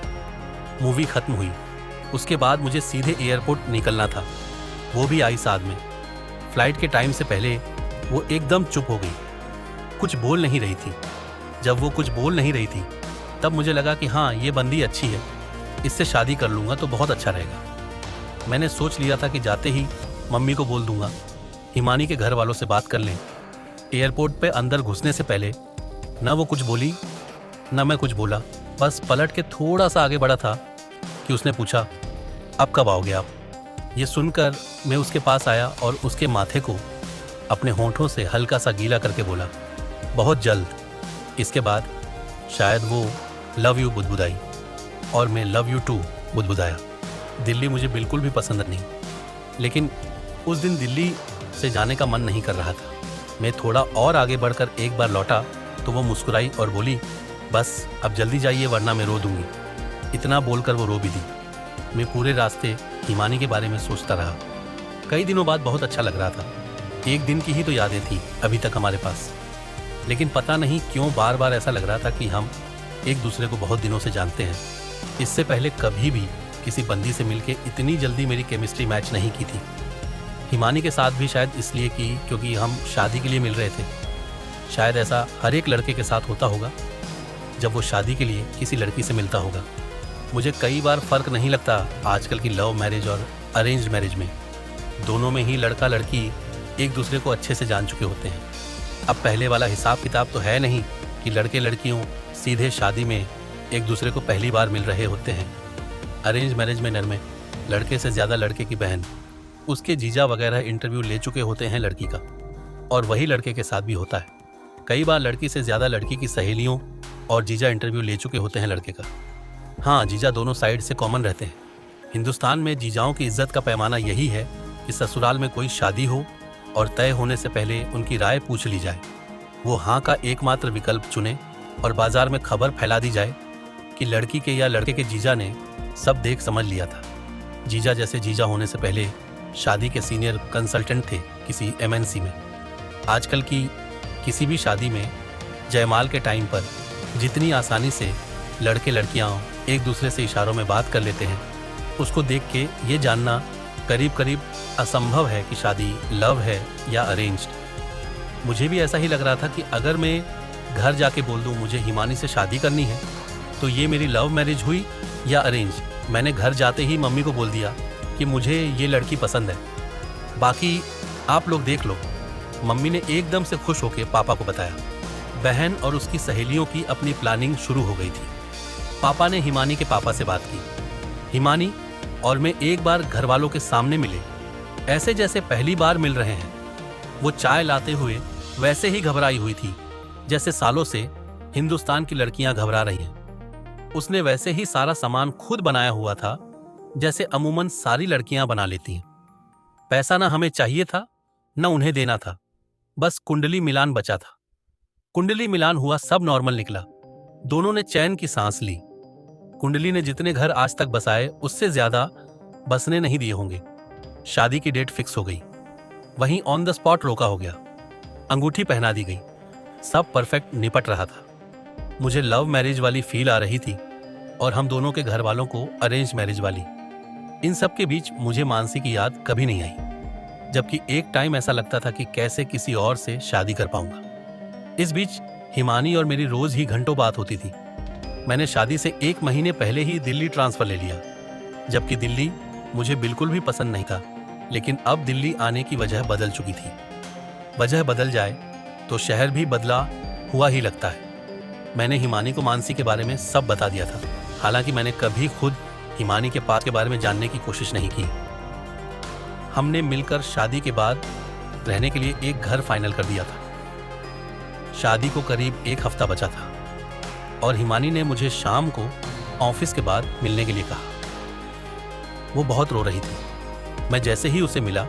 मूवी खत्म हुई, उसके बाद मुझे सीधे एयरपोर्ट निकलना था। वो भी आई साथ में। फ्लाइट के टाइम से पहले वो एकदम चुप हो गई, कुछ बोल नहीं रही थी। जब वो कुछ बोल नहीं रही थी तब मुझे लगा कि हाँ, ये बंदी अच्छी है, इससे शादी कर लूँगा तो बहुत अच्छा रहेगा। मैंने सोच लिया था कि जाते ही मम्मी को बोल दूंगा, हिमानी के घर वालों से बात कर लें। एयरपोर्ट पे अंदर घुसने से पहले न वो कुछ बोली न मैं कुछ बोला। बस पलट के थोड़ा सा आगे बढ़ा था कि उसने पूछा, अब कब आओगे आप? ये सुनकर मैं उसके पास आया और उसके माथे को अपने होंठों से हल्का सा गीला करके बोला, बहुत जल्द। इसके बाद शायद वो लव यू बुदबुदाई और मैं लव यू टू बुदबुदाया। दिल्ली मुझे बिल्कुल भी पसंद नहीं, लेकिन उस दिन दिल्ली से जाने का मन नहीं कर रहा था। मैं थोड़ा और आगे बढ़कर एक बार लौटा तो वो मुस्कुराई और बोली, बस अब जल्दी जाइए वरना मैं रो दूंगी। इतना बोलकर वो रो भी दी। मैं पूरे रास्ते हिमानी के बारे में सोचता रहा। कई दिनों बाद बहुत अच्छा लग रहा था। एक दिन की ही तो यादें थी अभी तक हमारे पास, लेकिन पता नहीं क्यों बार बार ऐसा लग रहा था कि हम एक दूसरे को बहुत दिनों से जानते हैं। इससे पहले कभी भी किसी बंदी से मिलके इतनी जल्दी मेरी केमिस्ट्री मैच नहीं की थी। हिमानी के साथ भी शायद इसलिए कि क्योंकि हम शादी के लिए मिल रहे थे। शायद ऐसा हर एक लड़के के साथ होता होगा जब वो शादी के लिए किसी लड़की से मिलता होगा। मुझे कई बार फ़र्क नहीं लगता आजकल की लव मैरिज और अरेंज्ड मैरिज में। दोनों में ही लड़का लड़की एक दूसरे को अच्छे से जान चुके होते हैं। अब पहले वाला हिसाब किताब तो है नहीं कि लड़के लड़कियों सीधे शादी में एक दूसरे को पहली बार मिल रहे होते हैं। अरेंज मैरिज में नरमे लड़के से ज़्यादा लड़के की बहन, उसके जीजा वगैरह इंटरव्यू ले चुके होते हैं लड़की का, और वही लड़के के साथ भी होता है। कई बार लड़की से ज़्यादा लड़की की सहेलियों और जीजा इंटरव्यू ले चुके होते हैं लड़के का। हाँ, जीजा दोनों साइड से कॉमन रहते हैं। हिंदुस्तान में जीजाओं की इज्जत का पैमाना यही है कि ससुराल में कोई शादी हो और तय होने से पहले उनकी राय पूछ ली जाए। वो हाँ का एकमात्र विकल्प चुने और बाजार में खबर फैला दी जाए कि लड़की के या लड़के के जीजा ने सब देख समझ लिया था। जीजा जैसे जीजा होने से पहले शादी के सीनियर कंसल्टेंट थे किसी एमएनसी में। आजकल की किसी भी शादी में जयमाल के टाइम पर जितनी आसानी से लड़के लड़कियां एक दूसरे से इशारों में बात कर लेते हैं, उसको देख के ये जानना करीब करीब असंभव है कि शादी लव है या अरेंज्ड। मुझे भी ऐसा ही लग रहा था कि अगर मैं घर जाके बोल दूं मुझे हिमानी से शादी करनी है तो ये मेरी लव मैरिज हुई या अरेंज। मैंने घर जाते ही मम्मी को बोल दिया कि मुझे ये लड़की पसंद है, बाकी आप लोग देख लो। मम्मी ने एकदम से खुश होकर पापा को बताया। बहन और उसकी सहेलियों की अपनी प्लानिंग शुरू हो गई थी। पापा ने हिमानी के पापा से बात की। हिमानी और मैं एक बार घर वालों के सामने मिले, ऐसे जैसे पहली बार मिल रहे हैं। वो चाय लाते हुए वैसे ही घबराई हुई थी जैसे सालों से हिंदुस्तान की लड़कियां घबरा रही हैं। उसने वैसे ही सारा सामान खुद बनाया हुआ था जैसे अमूमन सारी लड़कियां बना लेती हैं। पैसा ना हमें चाहिए था न उन्हें देना था, बस कुंडली मिलान बचा था। कुंडली मिलान हुआ, सब नॉर्मल निकला। दोनों ने चैन की सांस ली। कुंडली ने जितने घर आज तक बसाए उससे ज्यादा बसने नहीं दिए होंगे। शादी की डेट फिक्स हो गई, वहीं ऑन द स्पॉट रोका हो गया। अंगूठी पहना दी गई, सब परफेक्ट निपट रहा था। मुझे लव मैरिज वाली फील आ रही थी और हम दोनों के घर वालों को अरेंज मैरिज वाली। इन सब के बीच मुझे मानसी की याद कभी नहीं आई, जबकि एक टाइम ऐसा लगता था कि कैसे किसी और से शादी कर पाऊंगा। इस बीच हिमानी और मेरी रोज ही घंटों बात होती थी। मैंने शादी से 1 महीने पहले ही दिल्ली ट्रांसफर ले लिया, जबकि दिल्ली मुझे बिल्कुल भी पसंद नहीं था। लेकिन अब दिल्ली आने की वजह बदल चुकी थी। वजह बदल जाए तो शहर भी बदला हुआ ही लगता है। मैंने हिमानी को मानसी के बारे में सब बता दिया था। हालांकि मैंने कभी खुद हिमानी के पास के बारे में जानने की कोशिश नहीं की। हमने मिलकर शादी के बाद रहने के लिए एक घर फाइनल कर दिया था। शादी को करीब 1 हफ्ता बचा था और हिमानी ने मुझे शाम को ऑफिस के बाद मिलने के लिए कहा। वो बहुत रो रही थी। मैं जैसे ही उसे मिला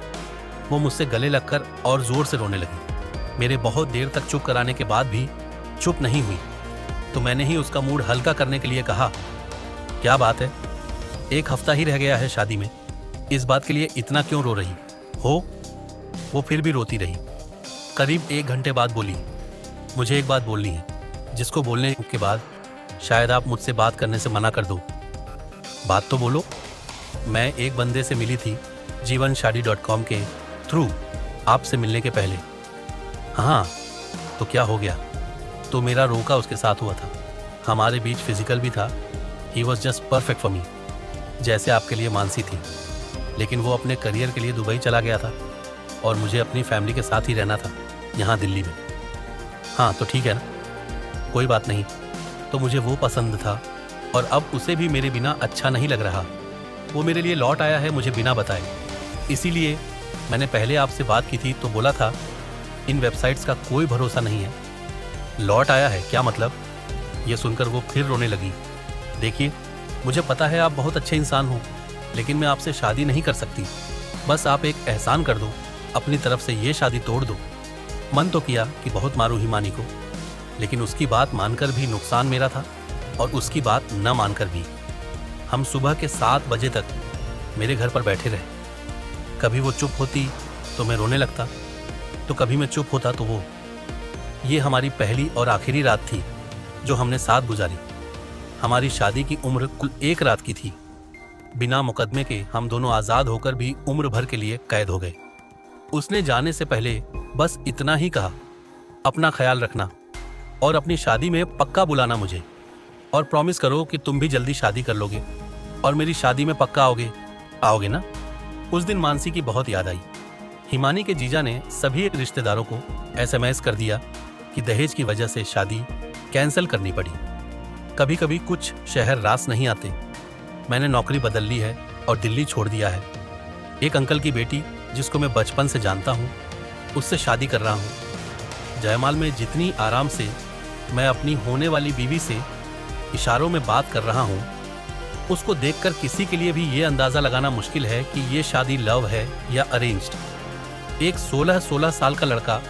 वो मुझसे गले लगकर और जोर से रोने लगी। मेरे बहुत देर तक चुप कराने के बाद भी चुप नहीं हुई, तो मैंने ही उसका मूड हल्का करने के लिए कहा, क्या बात है, 1 हफ्ता ही रह गया है शादी में, इस बात के लिए इतना क्यों रो रही हो? वो फिर भी रोती रही। करीब 1 घंटे बाद बोली, मुझे एक बात बोलनी है, जिसको बोलने के बाद शायद आप मुझसे बात करने से मना कर दो। बात तो बोलो। मैं एक बंदे से मिली थी jeevanshadi.com के थ्रू, आपसे मिलने के पहले। हाँ, तो क्या हो गया? तो मेरा रोका उसके साथ हुआ था। हमारे बीच फिजिकल भी था। He was just perfect for me, जैसे आपके लिए मानसी थी। लेकिन वो अपने करियर के लिए दुबई चला गया था और मुझे अपनी फैमिली के साथ ही रहना था यहाँ दिल्ली में। हाँ तो ठीक है ना, कोई बात नहीं। तो मुझे वो पसंद था और अब उसे भी मेरे बिना अच्छा नहीं लग रहा। वो मेरे लिए लौट आया है मुझे बिना बताए। इसीलिए मैंने पहले आपसे बात की थी तो बोला था इन वेबसाइट्स का कोई भरोसा नहीं है। लौट आया है क्या मतलब? ये सुनकर वो फिर रोने लगी। देखिए, मुझे पता है आप बहुत अच्छे इंसान हो, लेकिन मैं आपसे शादी नहीं कर सकती। बस आप एक एहसान कर दो, अपनी तरफ से ये शादी तोड़ दो। मन तो किया कि बहुत मारूं हिमानी को, लेकिन उसकी बात मानकर भी नुकसान मेरा था और उसकी बात न मानकर भी। हम सुबह के 7 बजे तक मेरे घर पर बैठे रहे। कभी वो चुप होती तो मैं रोने लगता, तो कभी मैं चुप होता तो वो। ये हमारी पहली और आखिरी रात थी जो हमने साथ गुजारी। हमारी शादी की उम्र कुल 1 रात की थी। बिना मुकदमे के हम दोनों आज़ाद होकर भी उम्र भर के लिए कैद हो गए। उसने जाने से पहले बस इतना ही कहा, अपना ख्याल रखना और अपनी शादी में पक्का बुलाना मुझे, और प्रॉमिस करो कि तुम भी जल्दी शादी कर लोगे और मेरी शादी में पक्का आओगे ना? उस दिन मानसी की बहुत याद आई। हिमानी के जीजा ने सभी रिश्तेदारों को SMS कर दिया कि दहेज की वजह से शादी कैंसिल करनी पड़ी। कभी कभी कुछ शहर रास नहीं आते। मैंने नौकरी बदल ली है और दिल्ली छोड़ दिया है। एक अंकल की बेटी जिसको मैं बचपन से जानता हूँ, उससे शादी कर रहा हूँ। जयमाल में जितनी आराम से मैं अपनी होने वाली बीवी से इशारों में बात कर रहा हूँ, उसको देखकर किसी के लिए भी ये अंदाज़ा लगाना मुश्किल है कि ये शादी लव है या अरेंज्ड। एक 16 साल का लड़का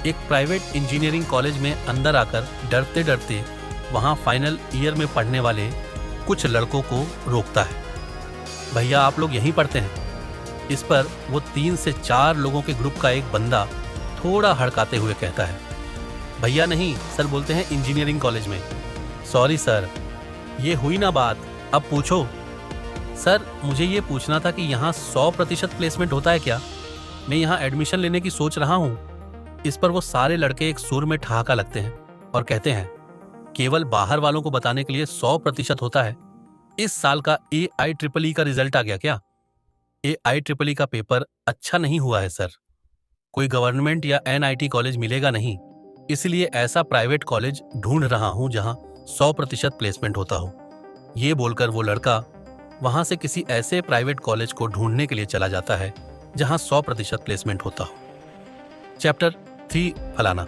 एक प्राइवेट इंजीनियरिंग कॉलेज में अंदर आकर डरते डरते वहाँ फाइनल ईयर में पढ़ने वाले कुछ लड़कों को रोकता है। भैया आप लोग यहीं पढ़ते हैं? इस पर वो 3 से 4 लोगों के ग्रुप का एक बंदा थोड़ा हड़काते हुए कहता है, भैया नहीं सर, बोलते हैं इंजीनियरिंग कॉलेज में। सॉरी सर, ये हुई ना बात, अब पूछो। सर मुझे ये पूछना था कि यहाँ 100% प्लेसमेंट होता है क्या? मैं यहाँ एडमिशन लेने की सोच रहा हूँ। इस पर वो सारे लड़के एक सुर में ठहाका लगते हैं और कहते हैं, केवल बाहर वालों को बताने के लिए 100% होता है। इस साल का AIEEE का रिजल्ट आ गया क्या? AIEEE का पेपर अच्छा नहीं हुआ है सर। कोई गवर्नमेंट या NIT कॉलेज मिलेगा नहीं, इसलिए ऐसा प्राइवेट कॉलेज ढूंढ रहा हूं जहां 100% प्लेसमेंट होता हो। ये बोलकर वो लड़का वहां से किसी ऐसे प्राइवेट कॉलेज को ढूंढने के लिए चला जाता है जहां 100% प्लेसमेंट होता हो। चैप्टर 3 फलाना।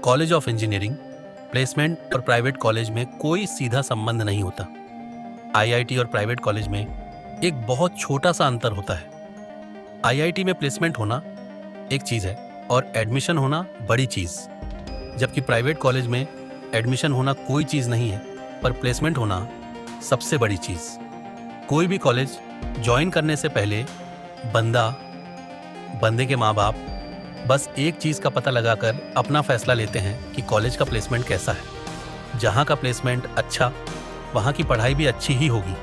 College of engineering. प्लेसमेंट और प्राइवेट कॉलेज में कोई सीधा संबंध नहीं होता। IIT और प्राइवेट कॉलेज में एक बहुत छोटा सा अंतर होता है। IIT में प्लेसमेंट होना एक चीज है और एडमिशन होना बड़ी चीज, जबकि प्राइवेट कॉलेज में एडमिशन होना कोई चीज नहीं है, पर प्लेसमेंट होना सबसे बड़ी चीज। कोई भी कॉलेज ज्वाइन करने से पहले बंदे के माँ बाप बस एक चीज का पता लगाकर अपना फैसला लेते हैं कि कॉलेज का प्लेसमेंट कैसा है। जहाँ का प्लेसमेंट अच्छा, वहाँ की पढ़ाई भी अच्छी ही होगी,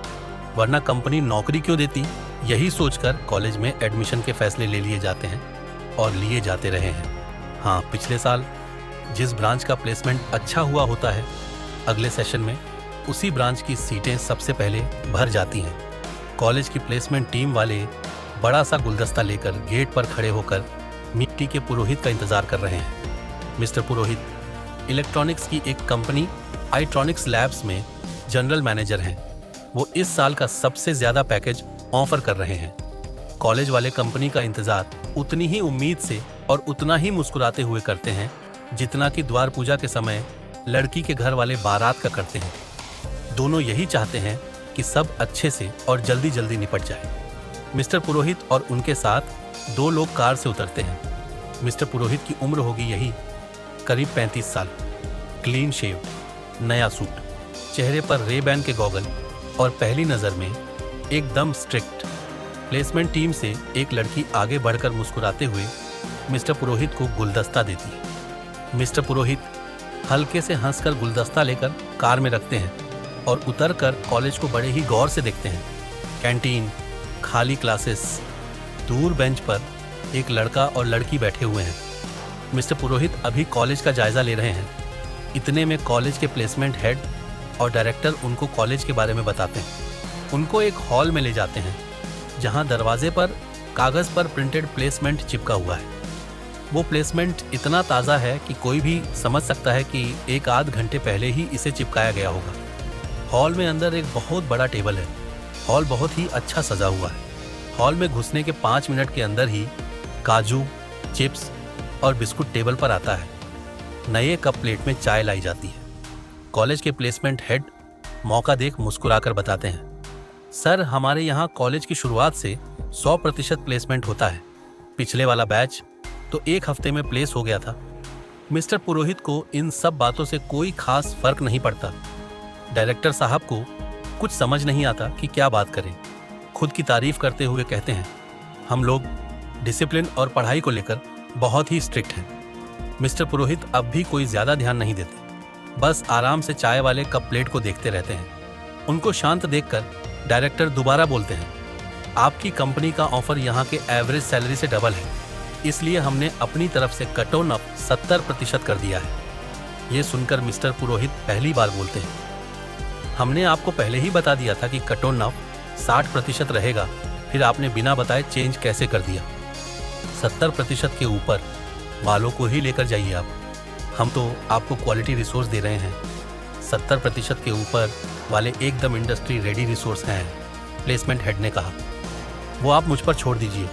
वरना कंपनी नौकरी क्यों देती, यही सोचकर कॉलेज में एडमिशन के फैसले ले लिए जाते हैं और लिए जाते रहे हैं। हाँ, पिछले साल जिस ब्रांच का प्लेसमेंट अच्छा हुआ होता है, अगले सेशन में उसी ब्रांच की सीटें सबसे पहले भर जाती हैं। कॉलेज की प्लेसमेंट टीम वाले बड़ा सा गुलदस्ता लेकर गेट पर खड़े होकर मिट्टी के पुरोहित का इंतजार कर रहे हैं। मिस्टर पुरोहित इलेक्ट्रॉनिक्स की एक कंपनी आईट्रॉनिक्स लैब्स में जनरल मैनेजर हैं। वो इस साल का सबसे ज्यादा पैकेज ऑफर कर रहे हैं। कॉलेज वाले कंपनी का इंतजार उतनी ही उम्मीद से और उतना ही मुस्कुराते हुए करते हैं जितना कि द्वार पूजा के समय लड़की के घर वाले बारात का करते हैं। दोनों यही चाहते हैं कि सब अच्छे से और जल्दी जल्दी निपट जाए। मिस्टर पुरोहित और उनके साथ 2 लोग कार से उतरते हैं। मिस्टर पुरोहित की उम्र होगी यही करीब 35 साल। क्लीन शेव, नया सूट, चेहरे पर रेबैन के गॉगल और पहली नज़र में एकदम स्ट्रिक्ट। प्लेसमेंट टीम से एक लड़की आगे बढ़कर मुस्कुराते हुए मिस्टर पुरोहित को गुलदस्ता देती है। मिस्टर पुरोहित हल्के से हंसकर गुलदस्ता लेकर कार में रखते हैं और उतरकर कॉलेज को बड़े ही गौर से देखते हैं। कैंटीन, खाली क्लासेस, दूर बेंच पर एक लड़का और लड़की बैठे हुए हैं। मिस्टर पुरोहित अभी कॉलेज का जायजा ले रहे हैं। इतने में कॉलेज के प्लेसमेंट हेड और डायरेक्टर उनको कॉलेज के बारे में बताते हैं। उनको एक हॉल में ले जाते हैं जहां दरवाजे पर कागज पर प्रिंटेड प्लेसमेंट चिपका हुआ है। वो प्लेसमेंट इतना ताज़ा है कि कोई भी समझ सकता है कि 1 आध घंटे पहले ही इसे चिपकाया गया होगा। हॉल में अंदर एक बहुत बड़ा टेबल है। हॉल बहुत ही अच्छा सजा हुआ है। हॉल में घुसने के 5 मिनट के अंदर ही काजू, चिप्स और बिस्कुट टेबल पर आता है। नए कप प्लेट में चाय लाई जाती है। कॉलेज के प्लेसमेंट हेड मौका देख मुस्कुराकर बताते हैं, सर हमारे यहाँ कॉलेज की शुरुआत से 100% प्लेसमेंट होता है। पिछले वाला बैच तो 1 हफ्ते में प्लेस हो गया था। मिस्टर पुरोहित को इन सब बातों से कोई खास फर्क नहीं पड़ता। डायरेक्टर साहब को कुछ समझ नहीं आता कि क्या बात करें। खुद की तारीफ करते हुए कहते हैं, हम लोग डिसिप्लिन और पढ़ाई को लेकर बहुत ही स्ट्रिक्ट हैं। मिस्टर पुरोहित अब भी कोई ज्यादा ध्यान नहीं देते, बस आराम से चाय वाले कप प्लेट को देखते रहते हैं। उनको शांत देखकर डायरेक्टर दोबारा बोलते हैं, आपकी कंपनी का ऑफर यहाँ के एवरेज सैलरी से डबल है, इसलिए हमने अपनी तरफ से कट ऑन अप 70% कर दिया है। ये सुनकर मिस्टर पुरोहित पहली बार बोलते हैं, हमने आपको पहले ही बता दिया था कि कट ऑन अप 60% रहेगा, फिर आपने बिना बताए चेंज कैसे कर दिया। 70% के ऊपर वालों को ही लेकर जाइए आप, हम तो आपको क्वालिटी रिसोर्स दे रहे हैं। 70% के ऊपर वाले एकदम इंडस्ट्री रेडी रिसोर्स हैं, प्लेसमेंट हेड ने कहा। वो आप मुझ पर छोड़ दीजिए,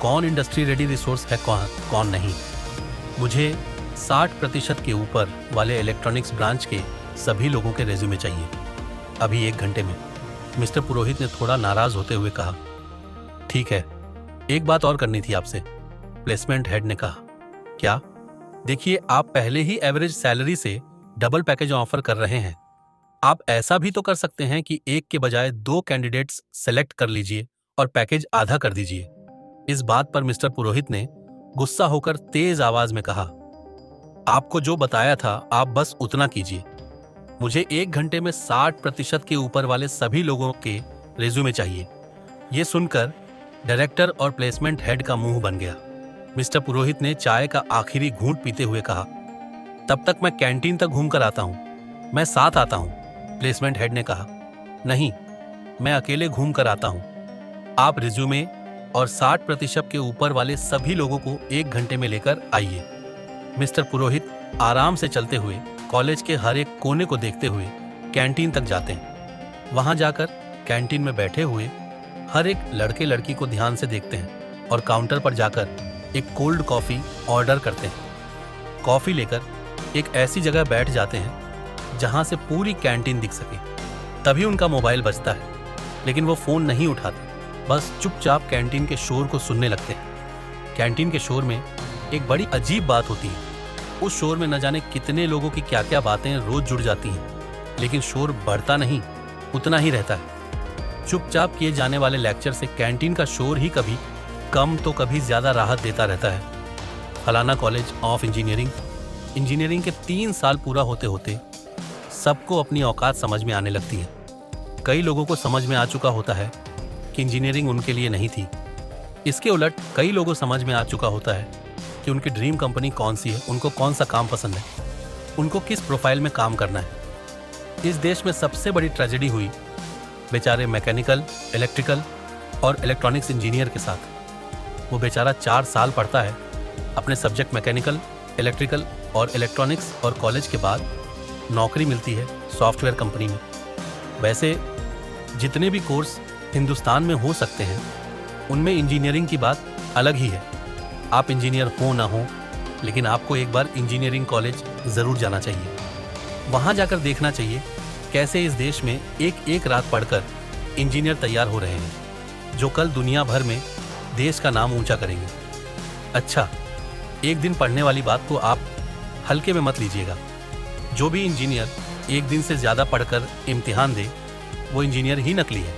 कौन इंडस्ट्री रेडी रिसोर्स है, कौन नहीं। मुझे 60% के ऊपर वाले इलेक्ट्रॉनिक्स ब्रांच के सभी लोगों के रेज्यूमे चाहिए, अभी 1 घंटे में। मिस्टर पुरोहित ने थोड़ा नाराज होते हुए कहा, ठीक है, एक बात और करनी थी आपसे। प्लेसमेंट हेड ने कहा, क्या? देखिए, आप पहले ही एवरेज सैलरी से डबल पैकेज ऑफर कर रहे हैं। आप ऐसा भी तो कर सकते हैं कि एक के बजाय 2 कैंडिडेट्स सेलेक्ट कर लीजिए और पैकेज आधा कर दीजिए। इस बात पर मिस्टर पुरोहित ने गुस्सा होकर तेज आवाज में कहा, आपको जो बताया था आप बस उतना कीजिए। मुझे 1 घंटे में 60% के ऊपर वाले सभी लोगों के रिज्यूमे चाहिए। ये सुनकर डायरेक्टर और प्लेसमेंट हेड का मुंह बन गया। मिस्टर पुरोहित ने चाय का आखिरी घूंट पीते हुए कहा, तब तक मैं कैंटीन तक घूम कर आता हूँ, मैं साथ आता हूँ। प्लेसमेंट हेड ने कहा, नहीं, मैं अकेले घूम कर आता हूँ। आप रिज्यूमे और 60% के ऊपर वाले सभी लोगों को 1 घंटे में लेकर आइए। मिस्टर पुरोहित आराम से चलते हुए कॉलेज के हर एक कोने को देखते हुए कैंटीन तक जाते हैं। वहां जाकर कैंटीन में बैठे हुए हर एक लड़के लड़की को ध्यान से देखते हैं और काउंटर पर जाकर एक कोल्ड कॉफी ऑर्डर करते हैं। कॉफी लेकर एक ऐसी जगह बैठ जाते हैं जहां से पूरी कैंटीन दिख सके। तभी उनका मोबाइल बजता है, लेकिन वो फोन नहीं उठाते, बस चुपचाप कैंटीन के शोर को सुनने लगते हैं। कैंटीन के शोर में एक बड़ी अजीब बात होती है। उस शोर में न जाने कितने लोगों की क्या क्या बातें रोज जुड़ जाती हैं, लेकिन शोर बढ़ता नहीं, उतना ही रहता है। चुपचाप किए जाने वाले लेक्चर से कैंटीन का शोर ही कभी कम तो कभी ज्यादा राहत देता रहता है। फलाना कॉलेज ऑफ इंजीनियरिंग के 3 साल पूरा होते होते सबको अपनी औकात समझ में आने लगती है। कई लोगों को समझ में आ चुका होता है कि इंजीनियरिंग उनके लिए नहीं थी। इसके उलट कई लोगों को समझ में आ चुका होता है कि उनकी ड्रीम कंपनी कौन सी है, उनको कौन सा काम पसंद है, उनको किस प्रोफाइल में काम करना है। इस देश में सबसे बड़ी ट्रेजेडी हुई बेचारे मैकेनिकल, इलेक्ट्रिकल और इलेक्ट्रॉनिक्स इंजीनियर के साथ। वो बेचारा 4 साल पढ़ता है अपने सब्जेक्ट मैकेनिकल, इलेक्ट्रिकल और इलेक्ट्रॉनिक्स, और कॉलेज के बाद नौकरी मिलती है सॉफ्टवेयर कंपनी में। वैसे जितने भी कोर्स हिंदुस्तान में हो सकते हैं, उनमें इंजीनियरिंग की बात अलग ही है। आप इंजीनियर हो ना हो, लेकिन आपको एक बार इंजीनियरिंग कॉलेज ज़रूर जाना चाहिए। वहाँ जाकर देखना चाहिए कैसे इस देश में एक एक रात पढ़कर इंजीनियर तैयार हो रहे हैं, जो कल दुनिया भर में देश का नाम ऊंचा करेंगे। अच्छा, एक दिन पढ़ने वाली बात को आप हल्के में मत लीजिएगा। जो भी इंजीनियर एक दिन से ज़्यादा पढ़कर इम्तिहान दे, वो इंजीनियर ही नकली है।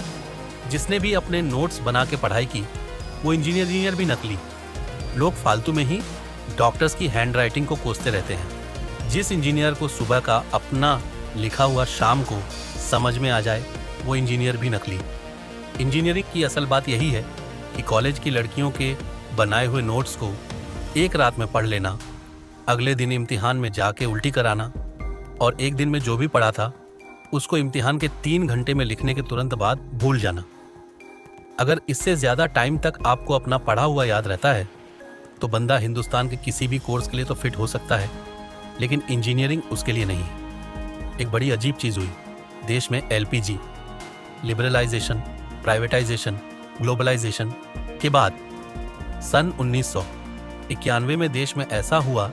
जिसने भी अपने नोट्स बना के पढ़ाई की, वो इंजीनियर भी नकली। लोग फालतू में ही डॉक्टर्स की हैंड राइटिंग को कोसते रहते हैं। जिस इंजीनियर को सुबह का अपना लिखा हुआ शाम को समझ में आ जाए, वो इंजीनियर भी नकली। इंजीनियरिंग की असल बात यही है कि कॉलेज की लड़कियों के बनाए हुए नोट्स को एक रात में पढ़ लेना, अगले दिन इम्तिहान में जाके उल्टी कराना, और एक दिन में जो भी पढ़ा था उसको इम्तिहान के 3 घंटे में लिखने के तुरंत बाद भूल जाना। अगर इससे ज़्यादा टाइम तक आपको अपना पढ़ा हुआ याद रहता है, तो बंदा हिंदुस्तान के किसी भी कोर्स के लिए तो फिट हो सकता है, लेकिन इंजीनियरिंग उसके लिए नहीं। एक बड़ी अजीब चीज़ हुई देश में। LPG, लिबरलाइजेशन, प्राइवेटाइजेशन, ग्लोबलाइजेशन के बाद सन 1991 में देश में ऐसा हुआ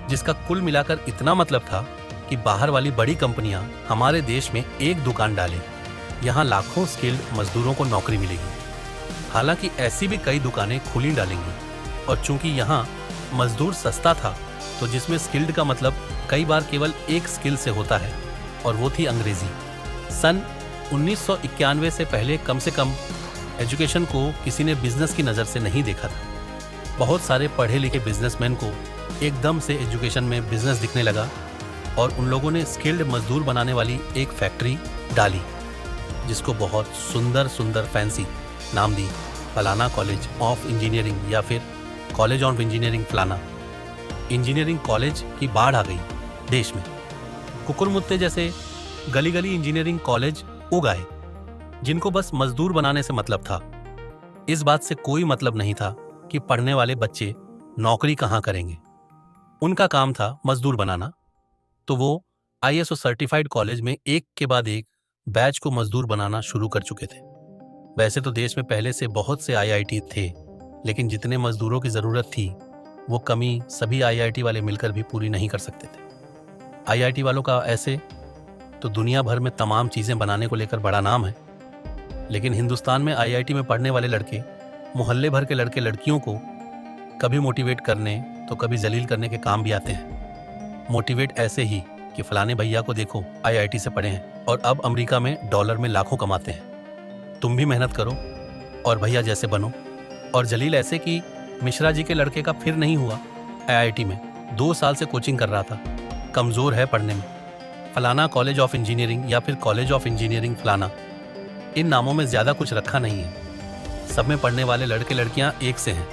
जिसका कुल मिलाकर इतना मतलब था कि बाहर वाली बड़ी कंपनियां हमारे देश में एक दुकान डालें, यहाँ लाखों स्किल्ड मजदूरों को नौकरी मिलेगी। हालांकि ऐसी भी कई दुकानें खुली डालेंगी, और चूंकि यहाँ मजदूर सस्ता था, तो जिसमें स्किल्ड का मतलब कई बार केवल एक स्किल से होता है, और वो थी अंग्रेजी। सन 1991 से पहले कम से कम एजुकेशन को किसी ने बिजनेस की नज़र से नहीं देखा था। बहुत सारे पढ़े लिखे बिजनेसमैन को एकदम से एजुकेशन में बिजनेस दिखने लगा, और उन लोगों ने स्किल्ड मजदूर बनाने वाली एक फैक्ट्री डाली, जिसको बहुत सुंदर सुंदर फैंसी नाम दी, फलाना कॉलेज ऑफ इंजीनियरिंग या फिर कॉलेज ऑफ इंजीनियरिंग फलाना। इंजीनियरिंग कॉलेज की बाढ़ आ गई देश में। कुकुरमुत्ते जैसे गली गली इंजीनियरिंग कॉलेज उग आए, जिनको बस मजदूर बनाने से मतलब था। इस बात से कोई मतलब नहीं था कि पढ़ने वाले बच्चे नौकरी कहाँ करेंगे। उनका काम था मजदूर बनाना। तो वो ISO सर्टिफाइड कॉलेज में एक के बाद एक बैच को मजदूर बनाना शुरू कर चुके थे। वैसे तो देश में पहले से बहुत से IIT थे, लेकिन जितने मजदूरों की ज़रूरत थी, वो कमी सभी IIT वाले मिलकर भी पूरी नहीं कर सकते थे। IIT वालों का ऐसे तो दुनिया भर में तमाम चीज़ें बनाने को लेकर बड़ा नाम है, लेकिन हिंदुस्तान में IIT में पढ़ने वाले लड़के मोहल्ले भर के लड़के लड़कियों को कभी मोटिवेट करने तो कभी जलील करने के काम भी आते हैं। मोटिवेट ऐसे ही कि फलाने भैया को देखो, आईआईटी से पढ़े हैं और अब अमेरिका में डॉलर में लाखों कमाते हैं। तुम भी मेहनत करो और भैया जैसे बनो। और जलील ऐसे कि मिश्रा जी के लड़के का फिर नहीं हुआ। आईआईटी में 2 साल से कोचिंग कर रहा था, कमज़ोर है पढ़ने में। फलाना कॉलेज ऑफ इंजीनियरिंग या फिर कॉलेज ऑफ इंजीनियरिंग फलाना, इन नामों में ज़्यादा कुछ रखा नहीं है। सब में पढ़ने वाले लड़के लड़कियां एक से हैं,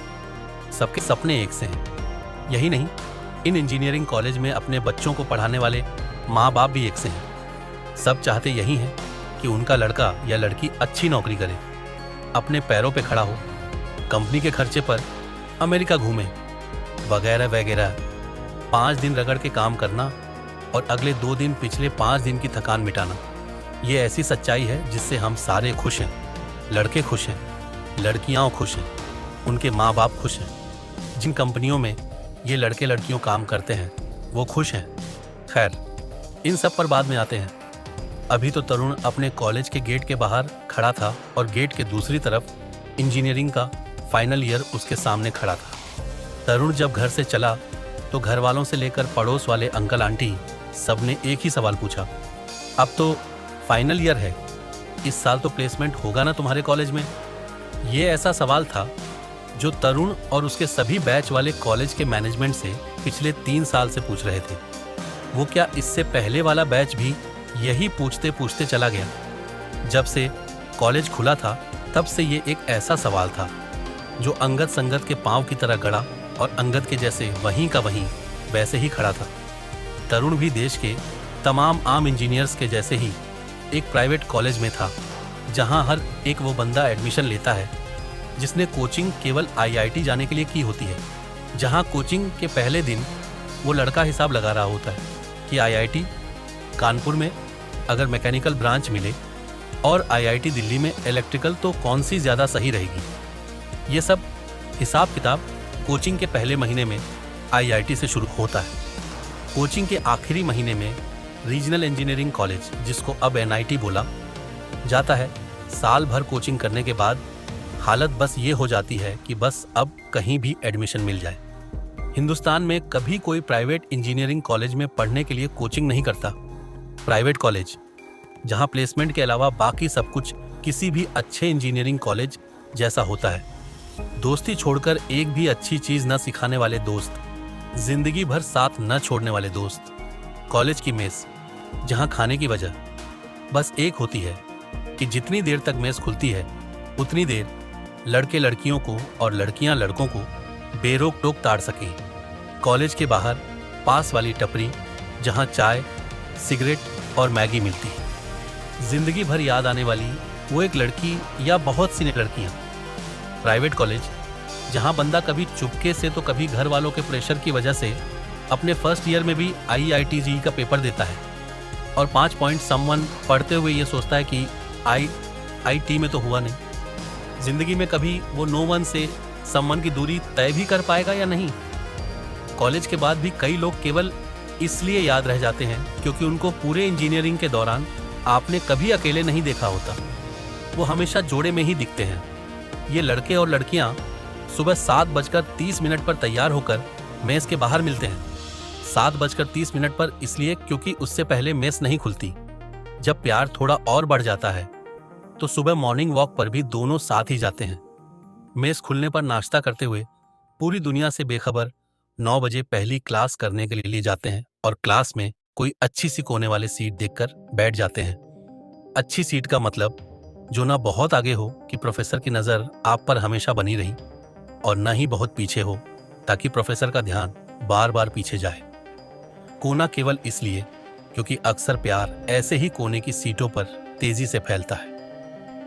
सबके सपने एक से हैं। यही नहीं, इन इंजीनियरिंग कॉलेज में अपने बच्चों को पढ़ाने वाले माँ बाप भी एक से हैं। सब चाहते यही हैं कि उनका लड़का या लड़की अच्छी नौकरी करे, अपने पैरों पे खड़ा हो, कंपनी के खर्चे पर अमेरिका घूमे, वगैरह वगैरह। 5 दिन रगड़ के काम करना और अगले 2 दिन पिछले 5 दिन की थकान मिटाना, ये ऐसी सच्चाई है जिससे हम सारे खुश हैं। लड़के खुश हैं, लड़कियां खुश हैं, उनके माँ बाप खुश हैं। जिन कंपनियों में ये लड़के लड़कियों काम करते हैं वो खुश हैं। खैर, इन सब पर बाद में आते हैं। अभी तो तरुण अपने कॉलेज के गेट के बाहर खड़ा था और गेट के दूसरी तरफ इंजीनियरिंग का फाइनल ईयर उसके सामने खड़ा था। तरुण जब घर से चला तो घर वालों से लेकर पड़ोस वाले अंकल आंटी सब ने एक ही सवाल पूछा, अब तो फाइनल ईयर है, इस साल तो प्लेसमेंट होगा ना तुम्हारे कॉलेज में? ये ऐसा सवाल था जो तरुण और उसके सभी बैच वाले कॉलेज के मैनेजमेंट से पिछले 3 साल से पूछ रहे थे। वो क्या इससे पहले वाला बैच भी यही पूछते पूछते चला गया? जब से कॉलेज खुला था तब से ये एक ऐसा सवाल था जो अंगद संगत के पांव की तरह गड़ा और अंगद के जैसे वहीं का वहीं वैसे ही खड़ा था। तरुण भी देश के तमाम आम इंजीनियर्स के जैसे ही एक प्राइवेट कॉलेज में था, जहां हर एक वो बंदा एडमिशन लेता है जिसने कोचिंग केवल आईआईटी जाने के लिए की होती है। जहां कोचिंग के पहले दिन वो लड़का हिसाब लगा रहा होता है कि आईआईटी कानपुर में अगर मैकेनिकल ब्रांच मिले और आईआईटी दिल्ली में इलेक्ट्रिकल तो कौन सी ज़्यादा सही रहेगी। ये सब हिसाब किताब कोचिंग के पहले महीने में आईआईटी से शुरू होता है। कोचिंग के आखिरी महीने में रीजनल इंजीनियरिंग कॉलेज, जिसको अब एनआईटी बोला जाता है, साल भर कोचिंग करने के बाद हालत बस ये हो जाती है कि बस अब कहीं भी एडमिशन मिल जाए। हिंदुस्तान में कभी कोई प्राइवेट इंजीनियरिंग कॉलेज में पढ़ने के लिए कोचिंग नहीं करता। प्राइवेट कॉलेज जहां प्लेसमेंट के अलावा बाकी सब कुछ किसी भी अच्छे इंजीनियरिंग कॉलेज जैसा होता है। दोस्ती छोड़कर एक भी अच्छी चीज न सिखाने वाले दोस्त, जिंदगी भर साथ न छोड़ने वाले दोस्त। कॉलेज की मेस जहां खाने की वजह बस एक होती है कि जितनी देर तक मेस खुलती है उतनी देर लड़के लड़कियों को और लड़कियां लड़कों को बेरोक टोक ताड़ सकें। कॉलेज के बाहर पास वाली टपरी जहां चाय, सिगरेट और मैगी मिलती है। जिंदगी भर याद आने वाली वो एक लड़की या बहुत सी लड़कियां। प्राइवेट कॉलेज जहां बंदा कभी चुपके से तो कभी घर वालों के प्रेशर की वजह से अपने फर्स्ट ईयर में भी आईआईटी का पेपर देता है और 5 पॉइंट समवन पढ़ते हुए ये सोचता है कि आईआईटी में तो हुआ नहीं। जिंदगी में कभी वो नो वन से समवन की दूरी तय भी कर पाएगा या नहीं। कॉलेज के बाद भी कई लोग केवल इसलिए याद रह जाते हैं क्योंकि उनको पूरे इंजीनियरिंग के दौरान आपने कभी अकेले नहीं देखा होता। वो हमेशा जोड़े में ही दिखते हैं। ये लड़के और लड़कियां सुबह 7:30 पर तैयार होकर मेस के बाहर मिलते हैं। 7:30 पर इसलिए क्योंकि उससे पहले मेस नहीं खुलती। जब प्यार थोड़ा और बढ़ जाता है तो सुबह मॉर्निंग वॉक पर भी दोनों साथ ही जाते हैं। मेस खुलने पर नाश्ता करते हुए पूरी दुनिया से बेखबर 9 बजे पहली क्लास करने के लिए जाते हैं और क्लास में कोई अच्छी सी कोने वाले सीट देखकर बैठ जाते हैं। अच्छी सीट का मतलब जो ना बहुत आगे हो कि प्रोफेसर की नज़र आप पर हमेशा बनी रही और न ही बहुत पीछे हो ताकि प्रोफेसर का ध्यान बार बार पीछे जाए। कोना केवल इसलिए क्योंकि अक्सर प्यार ऐसे ही कोने की सीटों पर तेजी से फैलता है।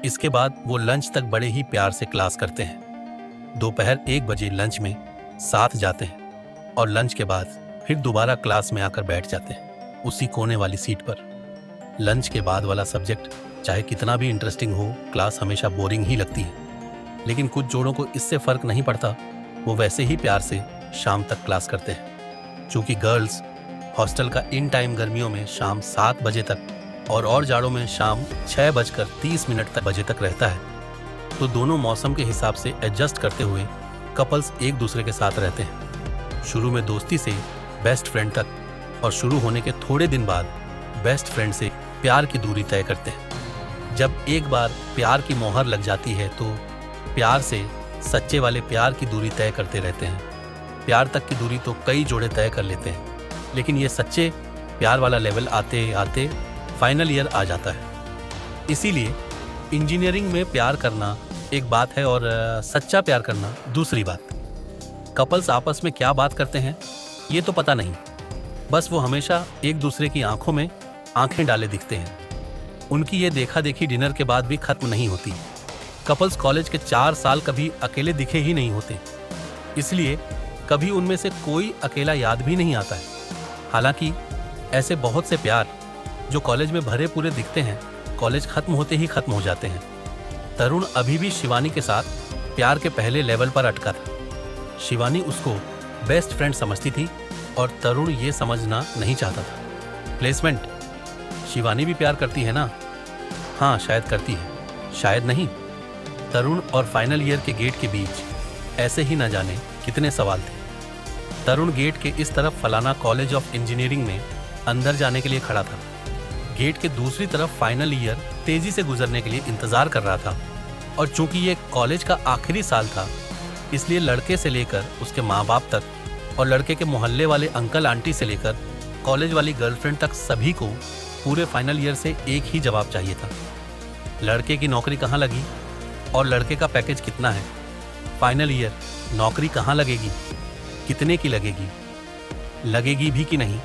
इसके बाद वो लंच तक बड़े ही प्यार से क्लास करते हैं। दोपहर 1 बजे लंच में साथ जाते हैं और लंच के बाद फिर दोबारा क्लास में आकर बैठ जाते हैं उसी कोने वाली सीट पर। लंच के बाद वाला सब्जेक्ट चाहे कितना भी इंटरेस्टिंग हो, क्लास हमेशा बोरिंग ही लगती है। लेकिन कुछ जोड़ों को इससे फर्क नहीं पड़ता, वो वैसे ही प्यार से शाम तक क्लास करते हैं। चूंकि गर्ल्स हॉस्टल का इन टाइम गर्मियों में शाम 7 बजे तक और जाड़ों में शाम 6:30 बजे तक रहता है, तो दोनों मौसम के हिसाब से एडजस्ट करते हुए कपल्स एक दूसरे के साथ रहते हैं। शुरू में दोस्ती से बेस्ट फ्रेंड तक, और शुरू होने के थोड़े दिन बाद बेस्ट फ्रेंड से प्यार की दूरी तय करते हैं। जब एक बार प्यार की मोहर लग जाती है तो प्यार से सच्चे वाले प्यार की दूरी तय करते रहते हैं। प्यार तक की दूरी तो कई जोड़े तय कर लेते हैं, लेकिन ये सच्चे प्यार वाला लेवल आते आते फाइनल ईयर आ जाता है। इसीलिए इंजीनियरिंग में प्यार करना एक बात है और सच्चा प्यार करना दूसरी बात। कपल्स आपस में क्या बात करते हैं ये तो पता नहीं, बस वो हमेशा एक दूसरे की आंखों में आंखें डाले दिखते हैं। उनकी ये देखा देखी डिनर के बाद भी खत्म नहीं होती। कपल्स कॉलेज के 4 साल कभी अकेले दिखे ही नहीं होते, इसलिए कभी उनमें से कोई अकेला याद भी नहीं आता है। हालांकि ऐसे बहुत से प्यार जो कॉलेज में भरे पूरे दिखते हैं, कॉलेज खत्म होते ही खत्म हो जाते हैं। तरुण अभी भी शिवानी के साथ प्यार के पहले लेवल पर अटका था। शिवानी उसको बेस्ट फ्रेंड समझती थी और तरुण ये समझना नहीं चाहता था। प्लेसमेंट, शिवानी भी प्यार करती है ना? हाँ, शायद करती है, शायद नहीं। तरुण और फाइनल ईयर के गेट के बीच ऐसे ही न जाने कितने सवाल थे। तरुण गेट के इस तरफ फलाना कॉलेज ऑफ इंजीनियरिंग में अंदर जाने के लिए खड़ा था। गेट के दूसरी तरफ फाइनल ईयर तेजी से गुजरने के लिए इंतजार कर रहा था, और चूंकि ये कॉलेज का आखिरी साल था, इसलिए लड़के से लेकर उसके माँ बाप तक और लड़के के मोहल्ले वाले अंकल आंटी से लेकर कॉलेज वाली गर्लफ्रेंड तक सभी को पूरे फाइनल ईयर से एक ही जवाब चाहिए था। लड़के की नौकरी कहाँ लगी और लड़के का पैकेज कितना है? फाइनल ईयर, नौकरी कहाँ लगेगी, कितने की लगेगी, लगेगी भी कि नहीं?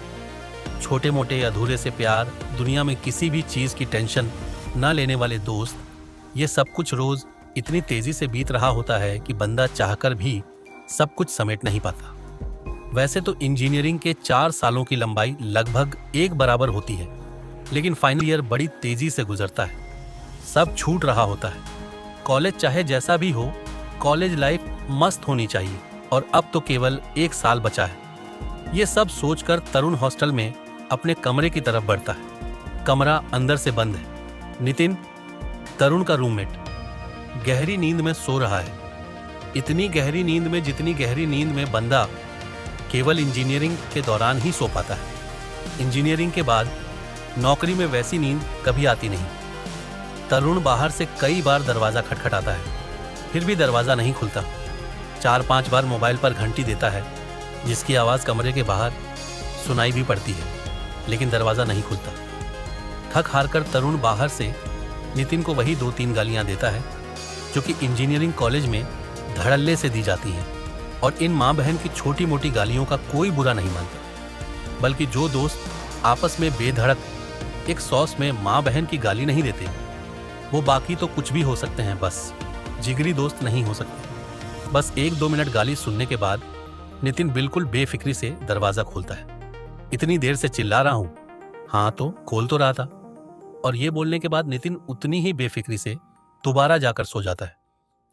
छोटे मोटे अधूरे से प्यार, दुनिया में किसी भी चीज़ की टेंशन न लेने वाले दोस्त, ये सब कुछ रोज़ इतनी तेज़ी से बीत रहा होता है कि बंदा चाहकर भी सब कुछ समेट नहीं पाता। वैसे तो इंजीनियरिंग के 4 सालों की लंबाई लगभग एक बराबर होती है, लेकिन फाइनल ईयर बड़ी तेज़ी से गुजरता है। सब छूट रहा होता है। कॉलेज चाहे जैसा भी हो, कॉलेज लाइफ मस्त होनी चाहिए, और अब तो केवल 1 साल बचा है। ये सब सोचकर तरुण हॉस्टल में अपने कमरे की तरफ बढ़ता है। कमरा अंदर से बंद है। नितिन, तरुण का रूममेट, गहरी नींद में सो रहा है। इतनी गहरी नींद में जितनी गहरी नींद में बंदा केवल इंजीनियरिंग के दौरान ही सो पाता है। इंजीनियरिंग के बाद नौकरी में वैसी नींद कभी आती नहीं। तरुण बाहर से कई बार दरवाज़ा खटखटाता है, फिर भी दरवाज़ा नहीं खुलता। 4-5 बार मोबाइल पर घंटी देता है, जिसकी आवाज़ कमरे के बाहर सुनाई भी पड़ती है, लेकिन दरवाज़ा नहीं खुलता। थक हार कर तरुण बाहर से नितिन को वही 2-3 गालियाँ देता है जो कि इंजीनियरिंग कॉलेज में धड़ल्ले से दी जाती हैं, और इन माँ बहन की छोटी मोटी गालियों का कोई बुरा नहीं मानता। बल्कि जो दोस्त आपस में बेधड़क एक सॉस में माँ बहन की गाली नहीं देते, वो बाकी तो कुछ भी हो सकते हैं, बस जिगरी दोस्त नहीं हो सकते। बस 1-2 मिनट गाली सुनने के बाद नितिन बिल्कुल बेफिक्री से दरवाज़ा खोलता है। इतनी देर से चिल्ला रहा हूँ, हाँ तो खोल तो रहा था। और ये बोलने के बाद नितिन उतनी ही बेफिक्री से दोबारा जाकर सो जाता है।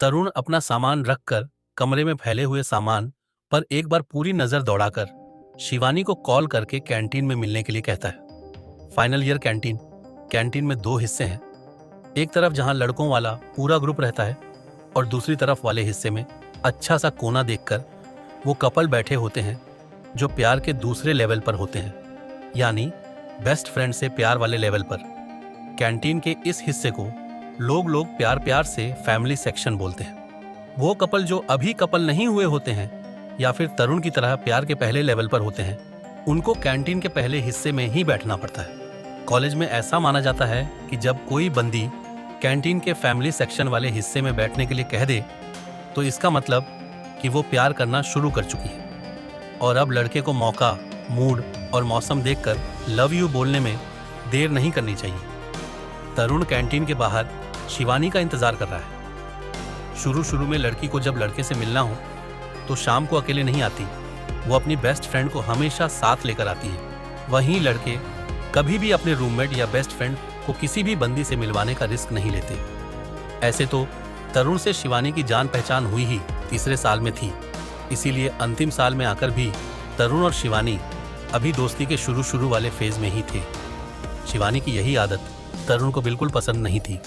तरुण अपना सामान रखकर कमरे में फैले हुए सामान पर एक बार पूरी नज़र दौड़ाकर शिवानी को कॉल करके कैंटीन में मिलने के लिए कहता है। फाइनल ईयर कैंटीन में 2 हिस्से हैं। एक तरफ जहां लड़कों वाला पूरा ग्रुप रहता है, और दूसरी तरफ वाले हिस्से में अच्छा सा कोना देखकर वो कपल बैठे होते हैं जो प्यार के दूसरे लेवल पर होते हैं, यानी बेस्ट फ्रेंड से प्यार वाले लेवल पर। कैंटीन के इस हिस्से को लोग प्यार से फैमिली सेक्शन बोलते हैं। वो कपल जो अभी कपल नहीं हुए होते हैं या फिर तरुण की तरह प्यार के पहले लेवल पर होते हैं, उनको कैंटीन के पहले हिस्से में ही बैठना पड़ता है। कॉलेज में ऐसा माना जाता है कि जब कोई बंदी कैंटीन के फैमिली सेक्शन वाले हिस्से में बैठने के लिए कह दे, तो इसका मतलब कि वो प्यार करना शुरू कर चुकी है, और अब लड़के को मौका, मूड और मौसम देखकर लव यू बोलने में देर नहीं करनी चाहिए। तरुण कैंटीन के बाहर शिवानी का इंतजार कर रहा है। शुरू में लड़की को जब लड़के से मिलना हो तो शाम को अकेले नहीं आती, वो अपनी बेस्ट फ्रेंड को हमेशा साथ लेकर आती है। वहीं लड़के कभी भी अपने रूममेट या बेस्ट फ्रेंड को किसी भी बंदी से मिलवाने का रिस्क नहीं लेते। ऐसे तो तरुण से शिवानी की जान पहचान हुई ही 3रे साल में थी, इसीलिए अंतिम साल में आकर भी तरुण और शिवानी अभी दोस्ती के शुरू वाले फेज में ही थे। शिवानी की यही आदत तरुण को बिल्कुल पसंद नहीं थी।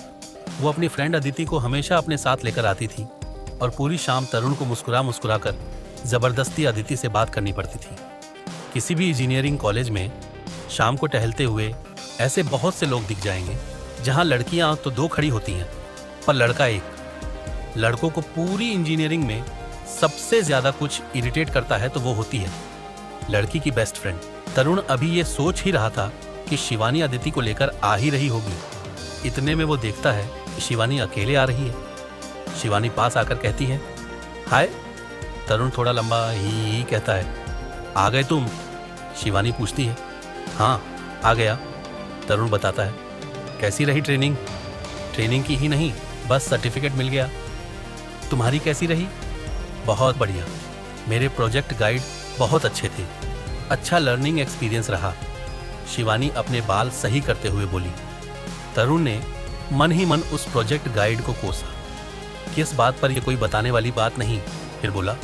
वो अपनी फ्रेंड अदिति को हमेशा अपने साथ लेकर आती थी, और पूरी शाम तरुण को मुस्कुरा कर जबरदस्ती अदिति से बात करनी पड़ती थी। किसी भी इंजीनियरिंग कॉलेज में शाम को टहलते हुए ऐसे बहुत से लोग दिख जाएंगे जहां लड़कियां तो 2 खड़ी होती हैं पर लड़का 1। लड़कों को पूरी इंजीनियरिंग में सबसे ज्यादा कुछ इरिटेट करता है तो वो होती है लड़की की बेस्ट फ्रेंड। तरुण अभी ये सोच ही रहा था कि शिवानी अदिति को लेकर आ ही रही होगी। इतने में वो देखता है कि शिवानी अकेले आ रही है। शिवानी पास आकर कहती है, हाय। तरुण थोड़ा लंबा ही कहता है, आ गए तुम? शिवानी पूछती है, हाँ आ गया। तरुण बताता है, कैसी रही ट्रेनिंग? ट्रेनिंग की ही नहीं, बस सर्टिफिकेट मिल गया। तुम्हारी कैसी रही? बहुत बढ़िया, मेरे प्रोजेक्ट गाइड बहुत अच्छे थे, अच्छा लर्निंग एक्सपीरियंस रहा। शिवानी अपने बाल सही करते हुए बोली। तरुण ने मन ही मन उस प्रोजेक्ट गाइड को कोसा। किस बात पर यह कोई बताने वाली बात नहीं। फिर बोला,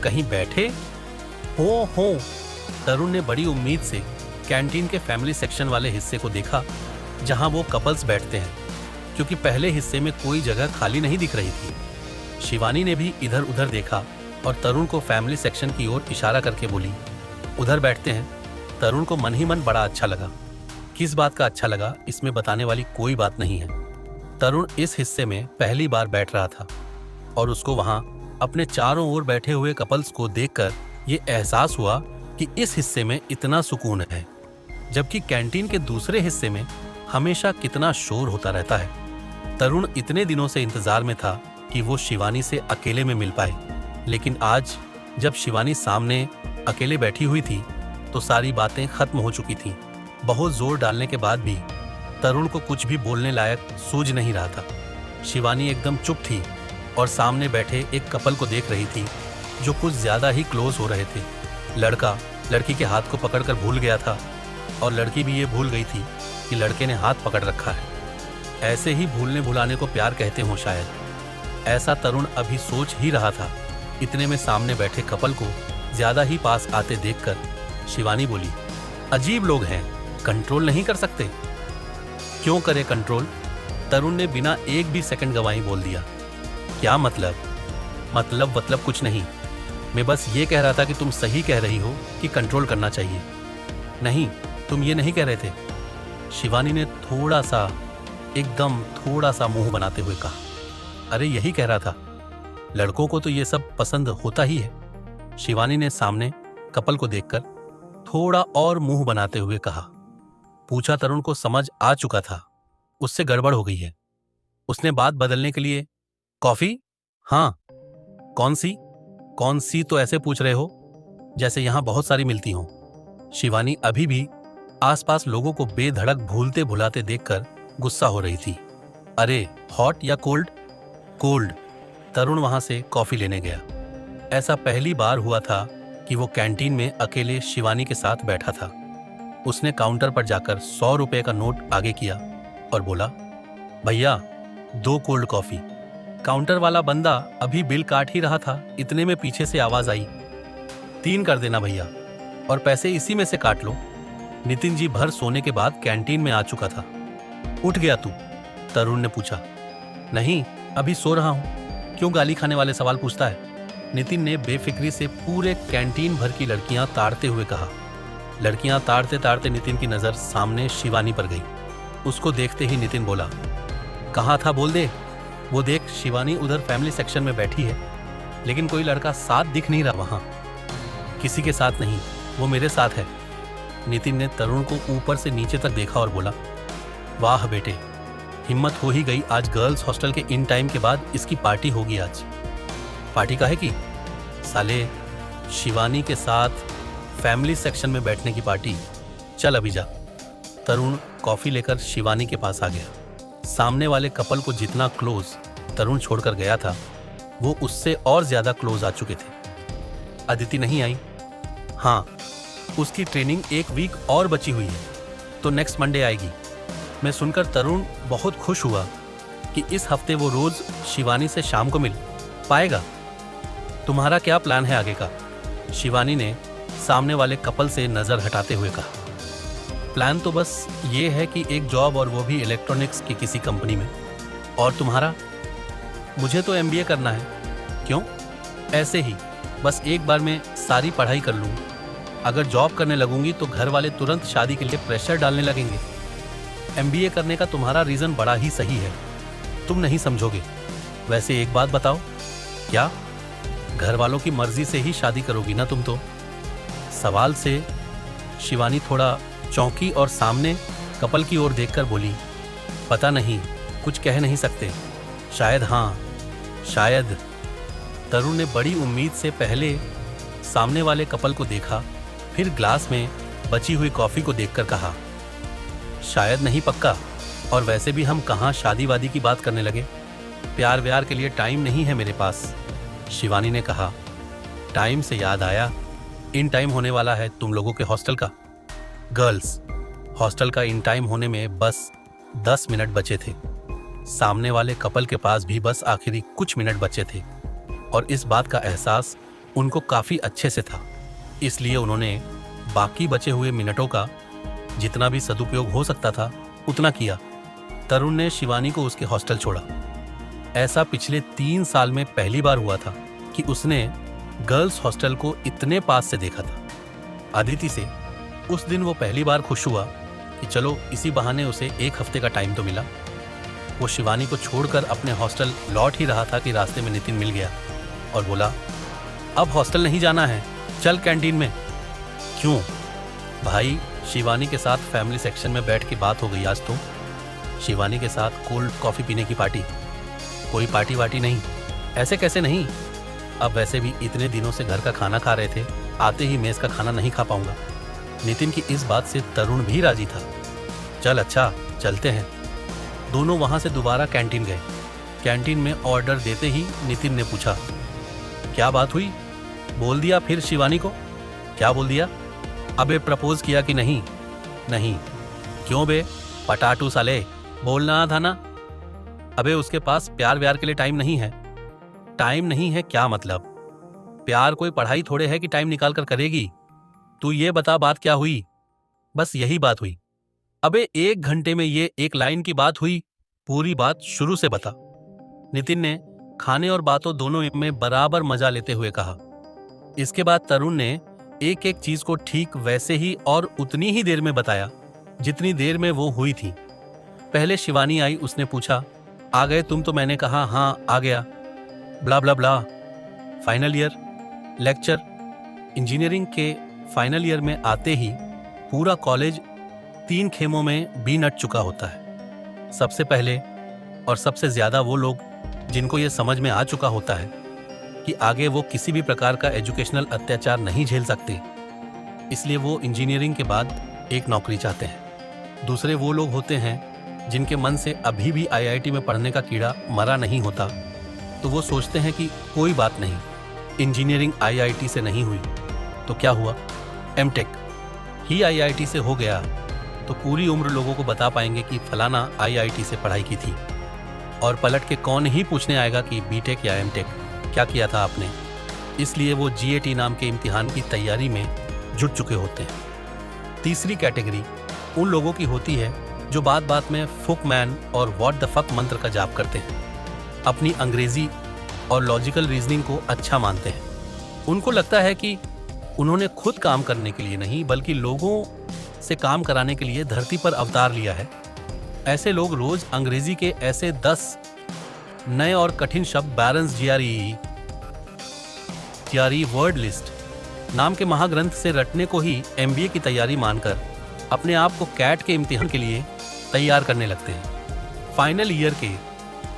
कहीं बैठे हो? तरुण ने बड़ी उम्मीद से कैंटीन के फैमिली सेक्शन वाले हिस्से को देखा जहां वो कपल्स बैठते हैं, क्योंकि पहले हिस्से में कोई जगह खाली नहीं दिख रही थी। शिवानी ने भी इधर उधर देखा और तरुण को फैमिली सेक्शन की ओर इशारा करके बोली, उधर बैठते हैं। तरुण को मन ही मन बड़ा अच्छा लगा। किस बात का अच्छा लगा इसमें बताने वाली कोई बात नहीं है। तरुण इस हिस्से में पहली बार बैठ रहा था और उसको वहां अपने चारों ओर बैठे हुए कपल्स को देखकर ये एहसास हुआ कि इस हिस्से में इतना सुकून है, जबकि कैंटीन के दूसरे हिस्से में हमेशा कितना शोर होता रहता है। तरुण इतने दिनों से इंतजार में था कि वो शिवानी से अकेले में मिल पाए, लेकिन आज जब शिवानी सामने अकेले बैठी हुई थी तो सारी बातें खत्म हो चुकी थीं। बहुत जोर डालने के बाद भी तरुण को कुछ भी बोलने लायक सूझ नहीं रहा था। शिवानी एकदम चुप थी और सामने बैठे एक कपल को देख रही थी जो कुछ ज्यादा ही क्लोज हो रहे थे। लड़का लड़की के हाथ को पकड़कर भूल गया था और लड़की भी ये भूल गई थी कि लड़के ने हाथ पकड़ रखा है। ऐसे ही भूलने भुलाने को प्यार कहते हो शायद। ऐसा तरुण अभी सोच ही रहा था। इतने में सामने बैठे कपल को ज्यादा ही पास आते देखकर शिवानी बोली, अजीब लोग हैं, कंट्रोल नहीं कर सकते? क्यों करे कंट्रोल? तरुण ने बिना एक भी सेकंड गवाई बोल दिया। क्या मतलब कुछ नहीं। मैं बस ये कह रहा था कि तुम सही कह रही हो कि कंट्रोल करना चाहिए। नहीं, तुम ये नहीं कह रहे थे। शिवानी ने थोड़ा सा मुंह बनाते हुए कहा, अरे यही कह रहा था, लड़कों को तो ये सब पसंद होता ही है। शिवानी ने सामने कपल को देखकर थोड़ा और मुंह बनाते हुए कहा। पूछा तरुण को समझ आ चुका था उससे गड़बड़ हो गई है। उसने बात बदलने के लिए, कॉफी? हाँ। कौन सी तो ऐसे पूछ रहे हो जैसे यहां बहुत सारी मिलती हो। शिवानी अभी भी आसपास लोगों को बेधड़क भूलते भुलाते देखकर गुस्सा हो रही थी। अरे हॉट या कोल्ड? कोल्ड। तरुण वहां से कॉफी लेने गया। ऐसा पहली बार हुआ था कि वो कैंटीन में अकेले शिवानी के साथ बैठा था। उसने काउंटर पर जाकर 100 रुपए का नोट आगे किया और बोला, भैया 2 कोल्ड कॉफी। काउंटर वाला बंदा अभी बिल काट ही रहा था, इतने में पीछे से आवाज आई, 3 कर देना भैया, और पैसे इसी में से काट लो। नितिन जी भर सोने के बाद कैंटीन में आ चुका था। उठ गया तू? तरुण ने पूछा। नहीं, अभी सो रहा हूं। क्यों गाली खाने वाले सवाल पूछता है? नितिन ने बेफिक्री से पूरे कैंटीन भर की लड़कियां ताड़ते हुए कहा। लड़कियां ताड़ते ताड़ते नितिन की नजर सामने शिवानी पर गई। उसको देखते ही नितिन बोला, कहाँ था बोल दे। वो देख, शिवानी उधर फैमिली सेक्शन में बैठी है, लेकिन कोई लड़का साथ दिख नहीं रहा वहां। किसी के साथ नहीं, वो मेरे साथ है। नितिन ने तरुण को ऊपर से नीचे तक देखा और बोला, वाह बेटे, हिम्मत हो ही गई। आज गर्ल्स हॉस्टल के इन टाइम के बाद इसकी पार्टी होगी। आज पार्टी काहे की? साले, शिवानी के साथ फैमिली सेक्शन में बैठने की पार्टी। चल अभी जा। तरुण कॉफी लेकर शिवानी के पास आ गया। सामने वाले कपल को जितना क्लोज तरुण छोड़कर गया था, वो उससे और ज्यादा क्लोज आ चुके थे। अदिति नहीं आई? हाँ, उसकी ट्रेनिंग 1 वीक और बची हुई है, तो नेक्स्ट मंडे आएगी। मैं सुनकर तरुण बहुत खुश हुआ कि इस हफ्ते वो रोज शिवानी से शाम को मिल पाएगा। तुम्हारा क्या प्लान है आगे का? शिवानी ने सामने वाले कपल से नजर हटाते हुए कहा। प्लान तो बस ये है कि एक जॉब, और वो भी इलेक्ट्रॉनिक्स की किसी कंपनी में। और तुम्हारा? मुझे तो MBA करना है। क्यों? ऐसे ही, बस एक बार में सारी पढ़ाई कर लूँ। अगर जॉब करने लगूंगी तो घर वाले तुरंत शादी के लिए प्रेशर डालने लगेंगे। एमबीए करने का तुम्हारा रीजन बड़ा ही सही है, तुम नहीं समझोगे। वैसे एक बात बताओ, क्या घर वालों की मर्जी से ही शादी करोगी ना तुम तो? सवाल से शिवानी थोड़ा चौंकी और सामने कपल की ओर देखकर बोली, पता नहीं, कुछ कह नहीं सकते। शायद हाँ, शायद। तरुण ने बड़ी उम्मीद से पहले सामने वाले कपल को देखा, फिर ग्लास में बची हुई कॉफी को देखकर कहा, शायद नहीं, पक्का। और वैसे भी हम कहाँ शादी वादी की बात करने लगे, प्यार व्यार के लिए टाइम नहीं है मेरे पास। शिवानी ने कहा। टाइम से याद आया, इन टाइम होने वाला है तुम लोगों के हॉस्टल का। गर्ल्स हॉस्टल का इन टाइम होने में बस 10 मिनट बचे थे। सामने वाले कपल के पास भी बस आखिरी कुछ मिनट बचे थे और इस बात का एहसास उनको काफी अच्छे से था। इसलिए उन्होंने बाकी बचे हुए मिनटों का जितना भी सदुपयोग हो सकता था उतना किया। तरुण ने शिवानी को उसके हॉस्टल छोड़ा। ऐसा पिछले 3 साल में पहली बार हुआ था कि उसने गर्ल्स हॉस्टल को इतने पास से देखा था। अदिति से उस दिन वो पहली बार खुश हुआ कि चलो इसी बहाने उसे 1 हफ्ते का टाइम तो मिला। वो शिवानी को छोड़कर अपने हॉस्टल लौट ही रहा था कि रास्ते में नितिन मिल गया और बोला, अब हॉस्टल नहीं जाना है, चल कैंटीन में। क्यों भाई? शिवानी के साथ फैमिली सेक्शन में बैठ के बात हो गई आज तो। शिवानी के साथ कोल्ड कॉफी पीने की पार्टी? कोई पार्टी वार्टी नहीं। ऐसे कैसे नहीं? अब वैसे भी इतने दिनों से घर का खाना खा रहे थे, आते ही मेस का खाना नहीं खा पाऊंगा। नितिन की इस बात से तरुण भी राजी था। चल अच्छा, चलते हैं। दोनों वहां से दोबारा कैंटीन गए। कैंटीन में ऑर्डर देते ही नितिन ने पूछा, क्या बात हुई? बोल दिया फिर शिवानी को? क्या बोल दिया? अबे प्रपोज किया कि नहीं? नहीं। क्यों बे पटाटू साले, बोलना था ना। अबे उसके पास प्यार व्यार के लिए टाइम नहीं है। टाइम नहीं है क्या मतलब? प्यार कोई पढ़ाई थोड़े है कि टाइम निकाल कर करेगी। तू ये बता बात क्या हुई? बस यही बात हुई। अबे 1 घंटे में ये 1 लाइन की बात हुई, पूरी बात शुरू से बता। नितिन ने खाने और बातों दोनों में बराबर मजा लेते हुए कहा। इसके बाद तरुण ने एक एक चीज को ठीक वैसे ही और उतनी ही देर में बताया जितनी देर में वो हुई थी। पहले शिवानी आई, उसने पूछा, आ गए तुम? तो मैंने कहा हाँ आ गया। Blah blah blah. Final year lecture. Engineering के फाइनल ईयर में आते ही पूरा कॉलेज 3 खेमों में बीनट चुका होता है। सबसे पहले और सबसे ज्यादा वो लोग जिनको ये समझ में आ चुका होता है कि आगे वो किसी भी प्रकार का एजुकेशनल अत्याचार नहीं झेल सकते, इसलिए वो इंजीनियरिंग के बाद एक नौकरी चाहते हैं। दूसरे वो लोग होते हैं जिनके मन से अभी भी आईआईटी में पढ़ने का कीड़ा मरा नहीं होता, तो वो सोचते हैं कि कोई बात नहीं, इंजीनियरिंग आईआईटी से नहीं हुई तो क्या हुआ, एमटेक ही आईआईटी से हो गया तो पूरी उम्र लोगों को बता पाएंगे कि फलाना आईआईटी से पढ़ाई की थी, और पलट के कौन ही पूछने आएगा कि बीटेक या एमटेक क्या किया था आपने। इसलिए वो जीएटी नाम के इम्तिहान की तैयारी में जुट चुके होते हैं। तीसरी कैटेगरी उन लोगों की होती है जो बात बात में फुक मैन और व्हाट द फक मंत्र का जाप करते हैं, अपनी अंग्रेजी और लॉजिकल रीजनिंग को अच्छा मानते हैं। उनको लगता है कि उन्होंने खुद काम करने के लिए नहीं बल्कि लोगों से काम कराने के लिए धरती पर अवतार लिया है। ऐसे लोग रोज अंग्रेजी के ऐसे 10 नए और कठिन शब्द बैरन्स जीआरई वर्ड लिस्ट नाम के महाग्रंथ से रटने को ही एमबीए की तैयारी मानकर अपने आप को कैट के इम्तिहान के लिए तैयार करने लगते हैं। फाइनल ईयर के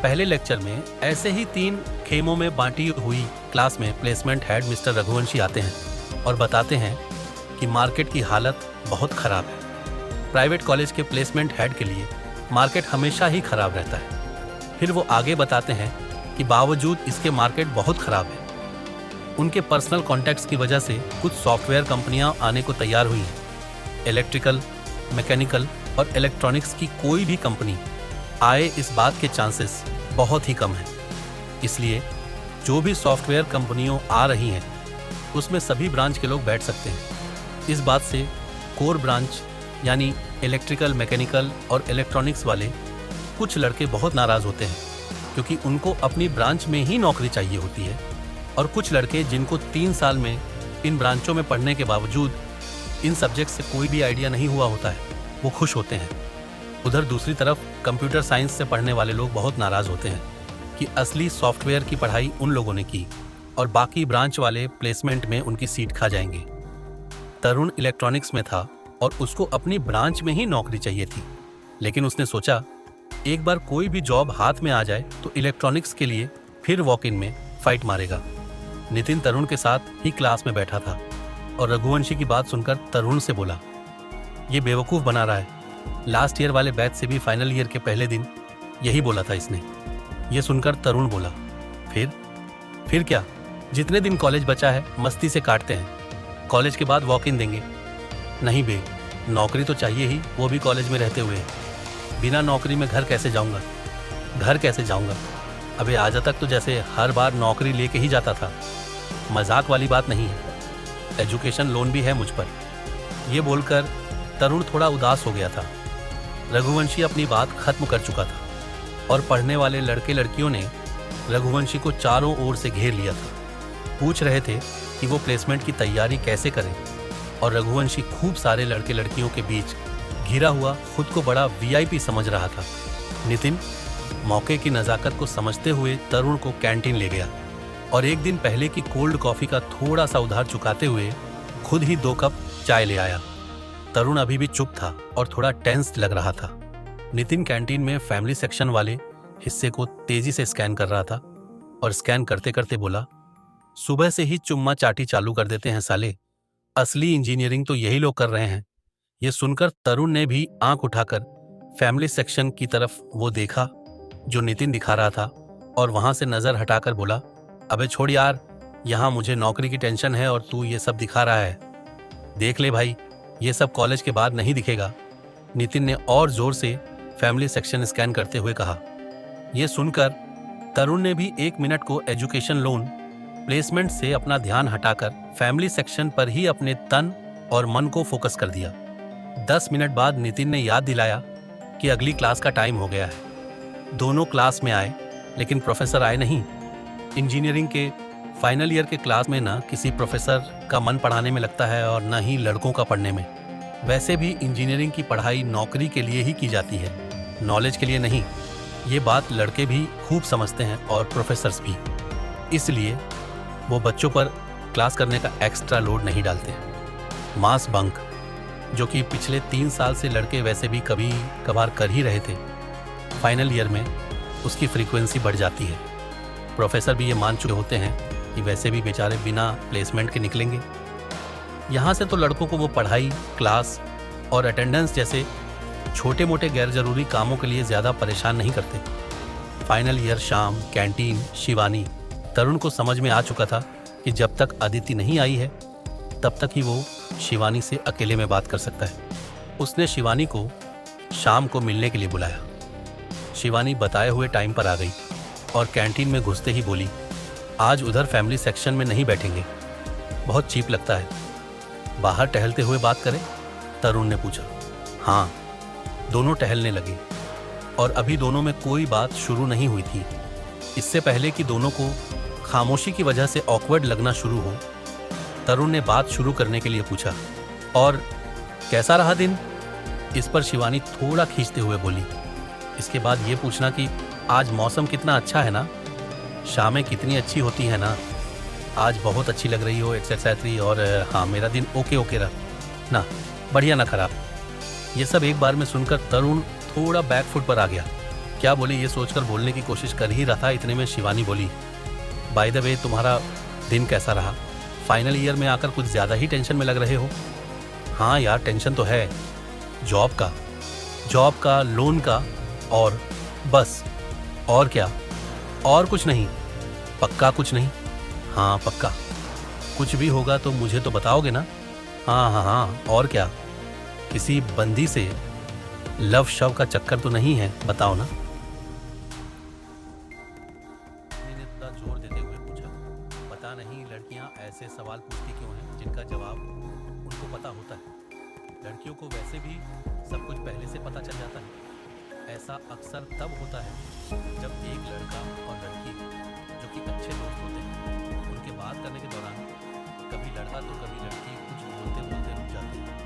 पहले लेक्चर में ऐसे ही 3 खेमों में बांटी हुई क्लास में प्लेसमेंट हेड मिस्टर रघुवंशी आते हैं और बताते हैं कि मार्केट की हालत बहुत खराब है। प्राइवेट कॉलेज के प्लेसमेंट हेड के लिए मार्केट हमेशा ही खराब रहता है। फिर वो आगे बताते हैं कि बावजूद इसके मार्केट बहुत खराब है। उनके पर्सनल कॉन्टैक्ट्स की वजह से कुछ सॉफ्टवेयर कंपनियां आने को तैयार हुई हैं। इलेक्ट्रिकल, मैकेनिकल और इलेक्ट्रॉनिक्स की कोई भी कंपनी आए इस बात के चांसेस बहुत ही कम हैं। इसलिए जो भी सॉफ्टवेयर कंपनियों आ रही हैं उसमें सभी ब्रांच के लोग बैठ सकते हैं। इस बात से कोर ब्रांच यानी इलेक्ट्रिकल, मैकेनिकल और इलेक्ट्रॉनिक्स वाले कुछ लड़के बहुत नाराज होते हैं क्योंकि उनको अपनी ब्रांच में ही नौकरी चाहिए होती है, और कुछ लड़के जिनको 3 साल में इन ब्रांचों में पढ़ने के बावजूद इन सब्जेक्ट से कोई भी आइडिया नहीं हुआ होता है, वो खुश होते हैं। उधर दूसरी तरफ कंप्यूटर साइंस से पढ़ने वाले लोग बहुत नाराज होते हैं कि असली सॉफ्टवेयर की पढ़ाई उन लोगों ने की और बाकी ब्रांच वाले प्लेसमेंट में उनकी सीट खा जाएंगे। तरुण इलेक्ट्रॉनिक्स में था और उसको अपनी ब्रांच में ही नौकरी चाहिए थी, लेकिन उसने सोचा एक बार कोई भी जॉब हाथ में आ जाए तो इलेक्ट्रॉनिक्स के लिए फिर वॉक इन में फाइट मारेगा। नितिन तरुण के साथ ही क्लास में बैठा था और रघुवंशी की बात सुनकर तरुण से बोला, ये बेवकूफ़ बना रहा है। लास्ट ईयर वाले बैच से भी फाइनल ईयर के पहले दिन यही बोला था इसने। ये सुनकर तरुण बोला, फिर क्या, जितने दिन कॉलेज बचा है मस्ती से काटते हैं, कॉलेज के बाद वॉक इन देंगे। नहीं बे, नौकरी तो चाहिए ही, वो भी कॉलेज में रहते हुए। बिना नौकरी में घर कैसे जाऊंगा? अबे आजा तक तो जैसे हर बार नौकरी लेके ही जाता था। मजाक वाली बात नहीं है, एजुकेशन लोन भी है मुझ पर। यह बोलकर तरुण थोड़ा उदास हो गया था। रघुवंशी अपनी बात खत्म कर चुका था और पढ़ने वाले लड़के लड़कियों ने रघुवंशी को चारों ओर से घेर लिया था। पूछ रहे थे कि वो प्लेसमेंट की तैयारी कैसे करें और रघुवंशी खूब सारे लड़के लड़कियों के बीच घिरा हुआ खुद को बड़ा वीआईपी समझ रहा था। नितिन मौके की नज़ाकत को समझते हुए तरुण को कैंटीन ले गया और एक दिन पहले की कोल्ड कॉफ़ी का थोड़ा सा उधार चुकाते हुए खुद ही 2 कप चाय ले आया। तरुण अभी भी चुप था और थोड़ा टेंस लग रहा था। नितिन कैंटीन में फैमिली सेक्शन वाले हिस्से को तेजी से स्कैन कर रहा था और स्कैन करते करते बोला, सुबह से ही चुम्मा चाटी चालू कर देते हैं साले, असली इंजीनियरिंग तो यही लोग कर रहे हैं। ये सुनकर तरुण ने भी आंख उठाकर फैमिली सेक्शन की तरफ वो देखा जो नितिन दिखा रहा था और वहां से नजर हटाकर बोला, अबे छोड़ यार, यहाँ मुझे नौकरी की टेंशन है और तू ये सब दिखा रहा है। देख ले भाई, ये सब कॉलेज के बाद नहीं दिखेगा। नितिन ने और जोर से फैमिली सेक्शन स्कैन करते हुए कहा। यह सुनकर तरुण ने भी 1 मिनट को एजुकेशन लोन प्लेसमेंट से अपना ध्यान हटाकर फैमिली सेक्शन पर ही अपने तन और मन को फोकस कर दिया। 10 मिनट बाद नितिन ने याद दिलाया कि अगली क्लास का टाइम हो गया है। दोनों क्लास में आए, लेकिन प्रोफेसर आए नहीं। इंजीनियरिंग के फाइनल ईयर के क्लास में ना किसी प्रोफेसर का मन पढ़ाने में लगता है और ना ही लड़कों का पढ़ने में। वैसे भी इंजीनियरिंग की पढ़ाई नौकरी के लिए ही की जाती है, नॉलेज के लिए नहीं। ये बात लड़के भी खूब समझते हैं और प्रोफेसर्स भी। इसलिए वो बच्चों पर क्लास करने का एक्स्ट्रा लोड नहीं डालते। मास बंक, जो कि पिछले 3 साल से लड़के वैसे भी कभी कभार कर ही रहे थे, फाइनल ईयर में उसकी फ्रीक्वेंसी बढ़ जाती है। प्रोफेसर भी ये मान चुके होते हैं कि वैसे भी बेचारे बिना प्लेसमेंट के निकलेंगे। यहाँ से तो लड़कों को वो पढ़ाई, क्लास और अटेंडेंस जैसे छोटे मोटे गैर जरूरी कामों के लिए ज़्यादा परेशान नहीं करते। फाइनल ईयर शाम, कैंटीन, शिवानी, तरुण को समझ में आ चुका था कि जब तक अदिति नहीं आई है तब तक ही वो शिवानी से अकेले में बात कर सकता है। उसने शिवानी को शाम को मिलने के लिए बुलाया। शिवानी बताए हुए टाइम पर आ गई और कैंटीन में घुसते ही बोली, आज उधर फैमिली सेक्शन में नहीं बैठेंगे, बहुत चीप लगता है, बाहर टहलते हुए बात करें? तरुण ने पूछा। हाँ, दोनों टहलने लगे और अभी दोनों में कोई बात शुरू नहीं हुई थी। इससे पहले कि दोनों को खामोशी की वजह से ऑकवर्ड लगना शुरू हो, तरुण ने बात शुरू करने के लिए पूछा, और कैसा रहा दिन? इस पर शिवानी थोड़ा खींचते हुए बोली, इसके बाद ये पूछना कि आज मौसम कितना अच्छा है ना, शामें कितनी अच्छी होती है ना, आज बहुत अच्छी लग रही हो एक्सेट्री, और हाँ मेरा दिन ओके रहा ना, बढ़िया ना खराब। ये सब एक बार में सुनकर तरुण थोड़ा बैकफुट पर आ गया। क्या बोले ये सोचकर बोलने की कोशिश कर ही रहा था, इतने में शिवानी बोली, बाय द वे तुम्हारा दिन कैसा रहा? फाइनल ईयर में आकर कुछ ज़्यादा ही टेंशन में लग रहे हो। हाँ यार, टेंशन तो है, जॉब का, लोन का, और बस। और क्या? और कुछ नहीं? पक्का कुछ नहीं? हाँ पक्का। कुछ भी होगा तो मुझे तो बताओगे ना? हाँ, और क्या? किसी बंदी से लव शव का चक्कर तो नहीं है, बताओ ना। ने थोड़ा जोर देते हुए पूछा, पता नहीं लड़कियां ऐसे सवाल पूछती क्यों हैं जिनका जवाब उनको पता होता है। लड़कियों को वैसे भी सब कुछ पहले से पता चल जाता है। ऐसा अक्सर तब होता है जब एक लड़का और लड़की जो कि अच्छे दोस्त होते हैं, उनके बात करने के दौरान कभी लड़का तो कभी लड़की कुछ बोलते बोलते रुक जाते हैं।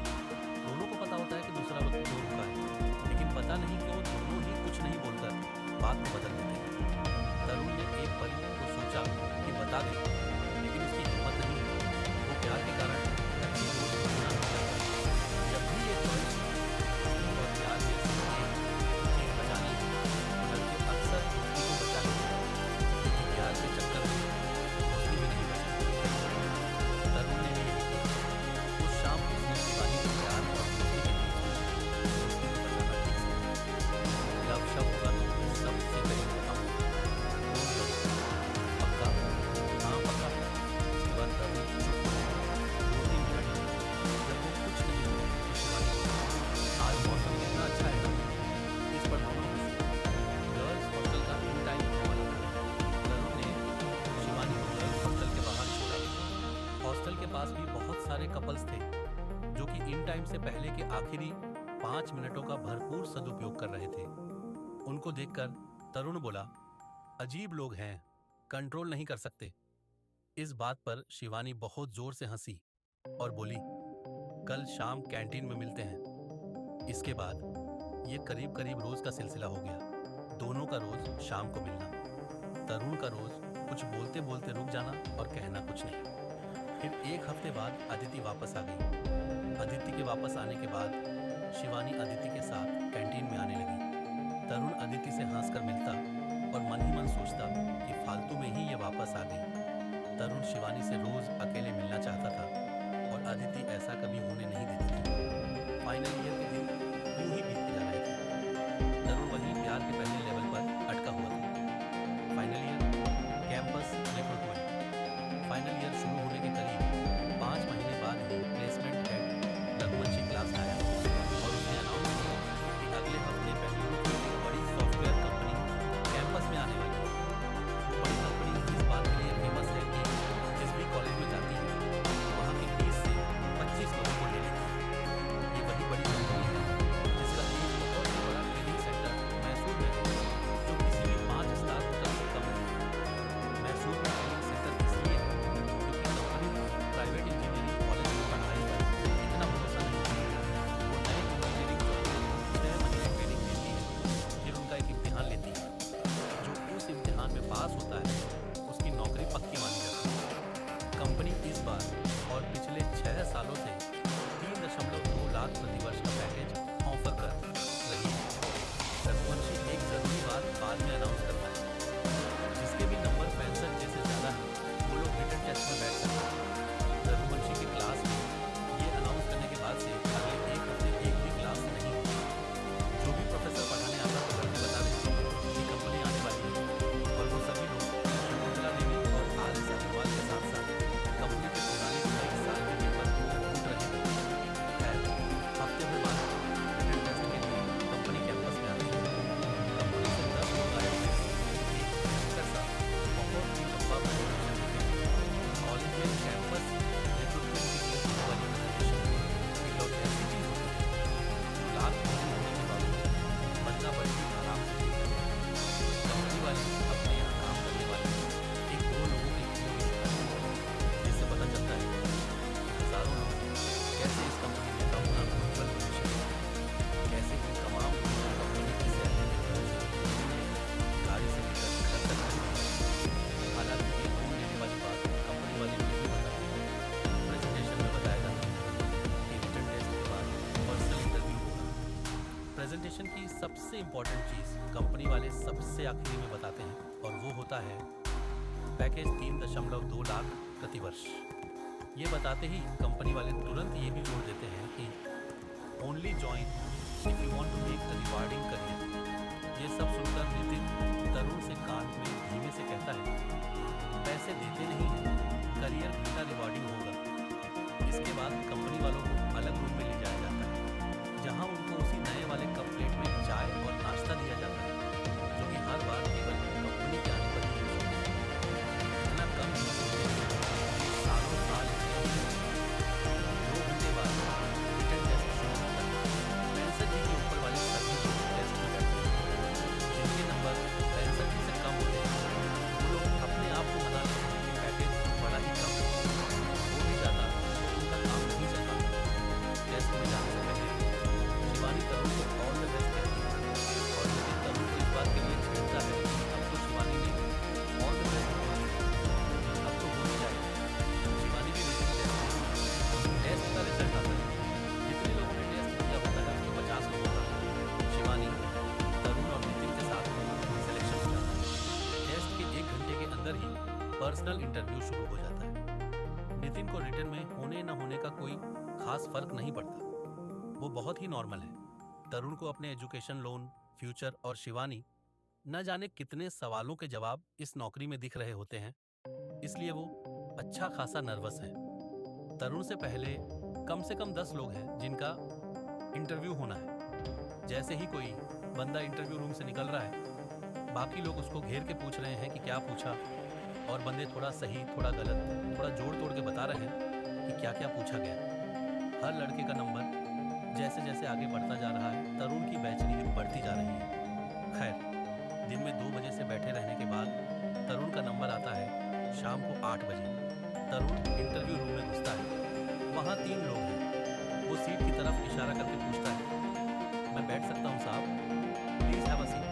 टाइम से पहले के आखिरी 5 मिनटों का भरपूर सदुपयोग कर रहे थे। उनको देखकर तरुण बोला, अजीब लोग हैं, कंट्रोल नहीं कर सकते। इस बात पर शिवानी बहुत जोर से हंसी और बोली, कल शाम कैंटीन में मिलते हैं। इसके बाद ये करीब करीब रोज का सिलसिला हो गया, दोनों का रोज शाम को मिलना। तरुण का रोज कुछ बोलते बोलते रुक जाना और कहना कुछ नहीं। फिर एक हफ्ते बाद अदिति वापस आ गई। अदिति के वापस आने के बाद शिवानी अदिति के साथ कैंटीन में आने लगी। तरुण अदिति से हंसकर मिलता और मन ही मन सोचता कि फालतू में ही ये वापस आ गई। तरुण शिवानी से रोज अकेले मिलना चाहता था और अदिति ऐसा कभी होने नहीं देती थी। फाइनल ईयर के दिन यूं ही बीत जा रहे थे। तरुण वहीं प्यार के पहले लेवल पर अटका हुआ था। Final year, campus recruitment. Final year शुरू होने के करीब 5 महीने बाद ही प्लेसमेंट हेड रघुवंशी क्लास आया और उसने अनाउंस किया कि अगले हफ्ते बेंगलुरु की एक बड़ी सॉफ्टवेयर कंपनी कैंपस में आने वाली है। वो बड़ी कंपनी इस बात के लिए फेमस है कि जिस भी कॉलेज में जाती है वहाँ की फीस से 25 लोगों को ले लेती है। ये वही बड़ी कंपनी है जिसका एक बहुत ही बड़ा ट्रेनिंग सेंटर मैसूर में है, जो किसी भी 5 स्टार होटल से कम है। मैसूर में ट्रेनिंग सेंटर इसलिए है क्योंकि कंपनी प्राइवेट इंजीनियरिंग कॉलेज में पढ़ाई पर इतना भरोसा नहीं करती। वो नए इंजीनियरिंग को 6 महीने ट्रेनिंग देती है, फिर उनका एक इम्तिहान लेती है। जो उस इम्तिहान में पास होता है उसकी नौकरी पक्की मानी जाती है। कंपनी इस बार और पिछले 6 सालों से 3.2 लाख प्रतिवर्ष का पैकेज ऑफर कर रही है। रघुवंशी एक जरूरी बात बाद में अनाउंस करता है, जिसके भी नंबर 65 जैसे ज्यादा है वो लोग रिटन टेस्ट में बैठ सकते हैं। रघुवंशी की क्लास में ये अनाउंस करने के बाद से अगले एक हफ्ते एक भी क्लास नहीं हुई। जो भी प्रोफेसर पढ़ाने आता तो घर में बता देते कि कंपनी आने वाली है और वो सभी लोग शकुंतला देवी और आर.एस. अग्रवाल के साथ साथ कंपनी के पुराने कई साल के पेपर ढूंढ रहे थे। खैर, हफ्ते भर बाद रिटन टेस्ट के लिए कंपनी कैंपस में आती है। कंपनी से 10 लोग आए हुए थे। एक भयंकर सा बहुत ही लंबा प्रेजेंटेशन। कॉलेज में कैंपस रिक्रूटमेंट के लिए वाली प्रेजेंटेशन इकलौती ऐसी चीज होती है जो लाख कोशिश होने के बावजूद बंदा बड़ी ही आराम से सीखता है। कंपनी वाले अपने यहाँ काम करने वाले एक दो लोगों के वीडियो भी दिखाते हैं, जिससे पता चलता है कि हजारों लोग कैसे इस कंपनी में अपना उज्जवल भविष्य है, कैसे इन तमाम लोगों को कंपनी की सैलरी मिलती है, गाड़ी से लेकर घर तक खरीदते हैं। हालांकि ये घूम लेने वाली बात कंपनी वाले नहीं बताते हैं। प्रेजेंटेशन में बताया जाता है कि रिटन टेस्ट के बाद पर्सनल इंटरव्यू होगा। प्रेजेंटेशन की सबसे इम्पोर्टेंट चीज कंपनी वाले सबसे आखिरी में बताते हैं और वो होता है पैकेज 3.2 लाख प्रतिवर्ष। ये बताते ही कंपनी वाले तुरंत ये भी जोड़ देते हैं कि only join if you want to make a rewarding career. ये सब सुनकर नितिन तरुण से कान में धीमे से कहता है, पैसे देते नहीं हैं, करियर कितना रिवार्डिंग होगा। इसके बाद कंपनी वालों को अलग रूम में ले जाया जाता है, जहां उनको उसी नए वाले कप प्लेट में चाय और नाश्ता दिया जाता है, जो कि हर बार केवल कंपनी के आने पर ही यूज होता है। इतना कम यूज होते हैं, सालों साल इसमें यूज होते हैं। 2 घंटे बाद रिटन टेस्ट शुरू होता है। 65 जी के ऊपर वाले सभी लोग टेस्ट में बैठते हैं। जिनके नंबर 65 से कम होते हैं वो लोग अपने आप को मना लेते हैं कि पैकेज बड़ा ही कम है, वो भी ज़्यादा उनका काम नहीं चल पाता। टेस्ट में जाने से पहले शिवानी तरुण को ऑल द बेस्ट कहती है और नितिन तरुण को इस बात के लिए छेड़ता है कि अब तो शिवानी ने ऑल द बेस्ट बोल दिया, अब तो हो ही जाएगा। शिवानी भी नितिन टेस्ट का रिजल्ट आता है। जितने लोगों ने टेस्ट दिया होता है उसमें 50 लोगों का शिवानी, तरुण और नितिन के साथ सिलेक्शन हो जाता है। टेस्ट के 1 घंटे के अंदर ही पर्सनल इंटरव्यू शुरू हो जाता है। नितिन को रिटर्न में होने न होने का कोई खास फर्क नहीं पड़ता, वो बहुत ही नॉर्मल है। तरुण को अपने एजुकेशन लोन, फ्यूचर और शिवानी न जाने कितने सवालों के जवाब इस नौकरी में दिख रहे होते हैं, इसलिए वो अच्छा खासा नर्वस है। तरुण से पहले कम से कम 10 लोग हैं जिनका इंटरव्यू होना है। जैसे ही कोई बंदा इंटरव्यू रूम से निकल रहा है, बाकी लोग उसको घेर के पूछ रहे हैं कि क्या पूछा, और बंदे थोड़ा सही, थोड़ा गलत, थोड़ा जोड़ तोड़ के बता रहे हैं कि क्या क्या पूछा गया। हर लड़के का नंबर जैसे जैसे आगे बढ़ता जा रहा है, तरुण की बेचैनी बढ़ती जा रही है। खैर, दिन में 2 बजे से बैठे रहने के बाद तरुण का नंबर आता है शाम को 8 बजे। तरुण इंटरव्यू रूम में घुसता है। वहाँ 3 लोग हैं। वो सीट की तरफ इशारा करके पूछता है, मैं बैठ सकता हूँ साहब? Please have a seat.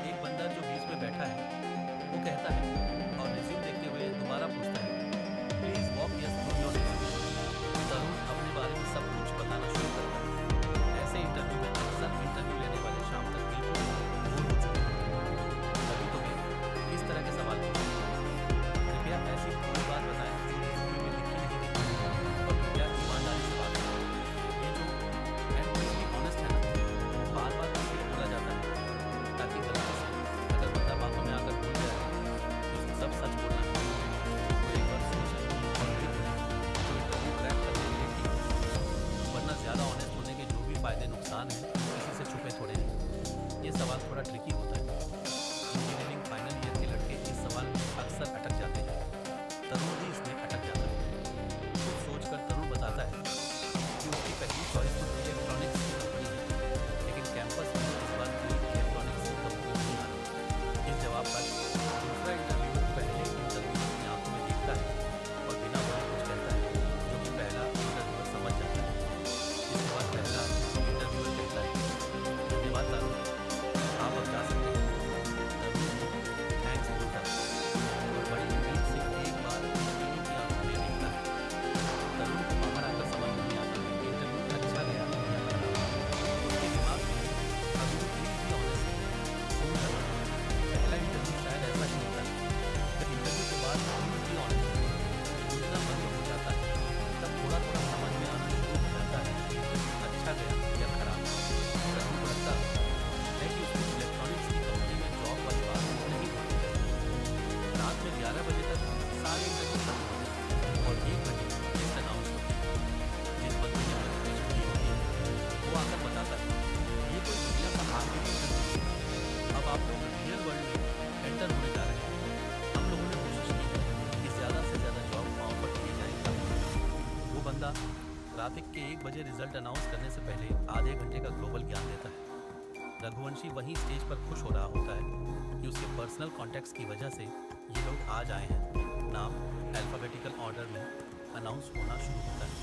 एक बंदा जो बीच में बैठा है वो कहता है और रिज्यूम देखते हुए दोबारा पूछता है, please walk us through your resume. Tarun अपने बारे में सब कुछ बताना शुरू करता है। ऐसे इंटरव्यू में अक्सर इंटरव्यू लेने वाले शाम तक बिल्कुल बोर हो चुके हैं। कभी तो वे इस तरह के सवाल पूछते हैं, कृपया ऐसी कोई बात बताएं जो रिज्यूमे में लिखी नहीं गई और कृपया ईमानदारी से बात करें। ये जो एंड प्लीज बी ऑनेस्ट है ना, बार बार इसलिए बोला जाता है ताकि गलती से अगर बंदा बातों में आकर भूल जाए तो उसको सब सच बोलना है। तो एक बार सोचे और फिर बोले तो इंटरव्यू क्रैक करने के लिए ठीक है। वरना ज़्यादा ऑनेस्ट होने के जो भी फायदे नुकसान हैं किसी से छुपे थोड़े हैं। ये सवाल थोड़ा ट्रिकी होता है। इंजीनियरिंग फाइनल ईयर के लड़के इस सवाल में अक्सर अटक जाते हैं। तरुण भी इसमें अटक जाता है। कुछ सोचकर तरुण बताता है कि उसकी पहली चॉइस तो इलेक्ट्रॉनिक्स की कंपनी है, लेकिन कैंपस में इस बार कोई इलेक्ट्रॉनिक्स की कंपनी नहीं आ रही। इस जवाब पर दूसरा इंटरव्यू पहले इंटरव्यू अपनी आंखों में देखता है और बिना बोले कुछ कहता है, जो कि पहला इंटरव्यूअर समझ जाता है। इसके बाद पहला इंटरव्यूअर कहता है, धन्यवाद तरुण, आप अब जा सकते हैं। तरुण थैंक्स बोलता है और बड़ी उम्मीद से एक बार तीनों की आंखों में देखता है। तरुण को बाहर आकर समझ नहीं आता कि इंटरव्यू अच्छा गया या खराब। उसके दिमाग में अभी भी ऑनेस्ट है। सुन तरुण, पहला इंटरव्यू शायद ऐसा ही होता है। जब इंटरव्यू के बाद भी ऑनेस्ट पूछना बंद हो जाता है, तब थोड़ा थोड़ा समझ में आना शुरू हो जाता है कि अच्छा गया या खराब। तरुण को लगता है कि उसको इलेक्ट्रॉनिक्स की कंपनी में जॉब वाली बात नहीं होनी चाहिए। रात में 11 बजे तक सारे इंटरव्यू खत्म होते हैं और 1 बजे लिस्ट अनाउंस होती है। जिस बंदे ने प्रिपरेशन की होती है वो आकर बताता है, ये कोई दुनिया का आखिरी इंटरव्यू है। अब आप लोग रियल वर्ल्ड में एंटर होने जा रहे हैं। हम लोगों ने कोशिश की है कि ज़्यादा से ज़्यादा जॉब को ऑफर किए जाएंगे। वो बंदा रात के 1 बजे रिजल्ट अनाउंस करने से पहले आधे घंटे का ग्लोबल ज्ञान देता है। रघुवंशी वहीं स्टेज पर खुश हो रहा होता है कि उसके पर्सनल कॉन्टेक्ट्स की वजह से ये लोग आज आए हैं। नाम अल्फाबेटिकल ऑर्डर में अनाउंस होना शुरू होता है।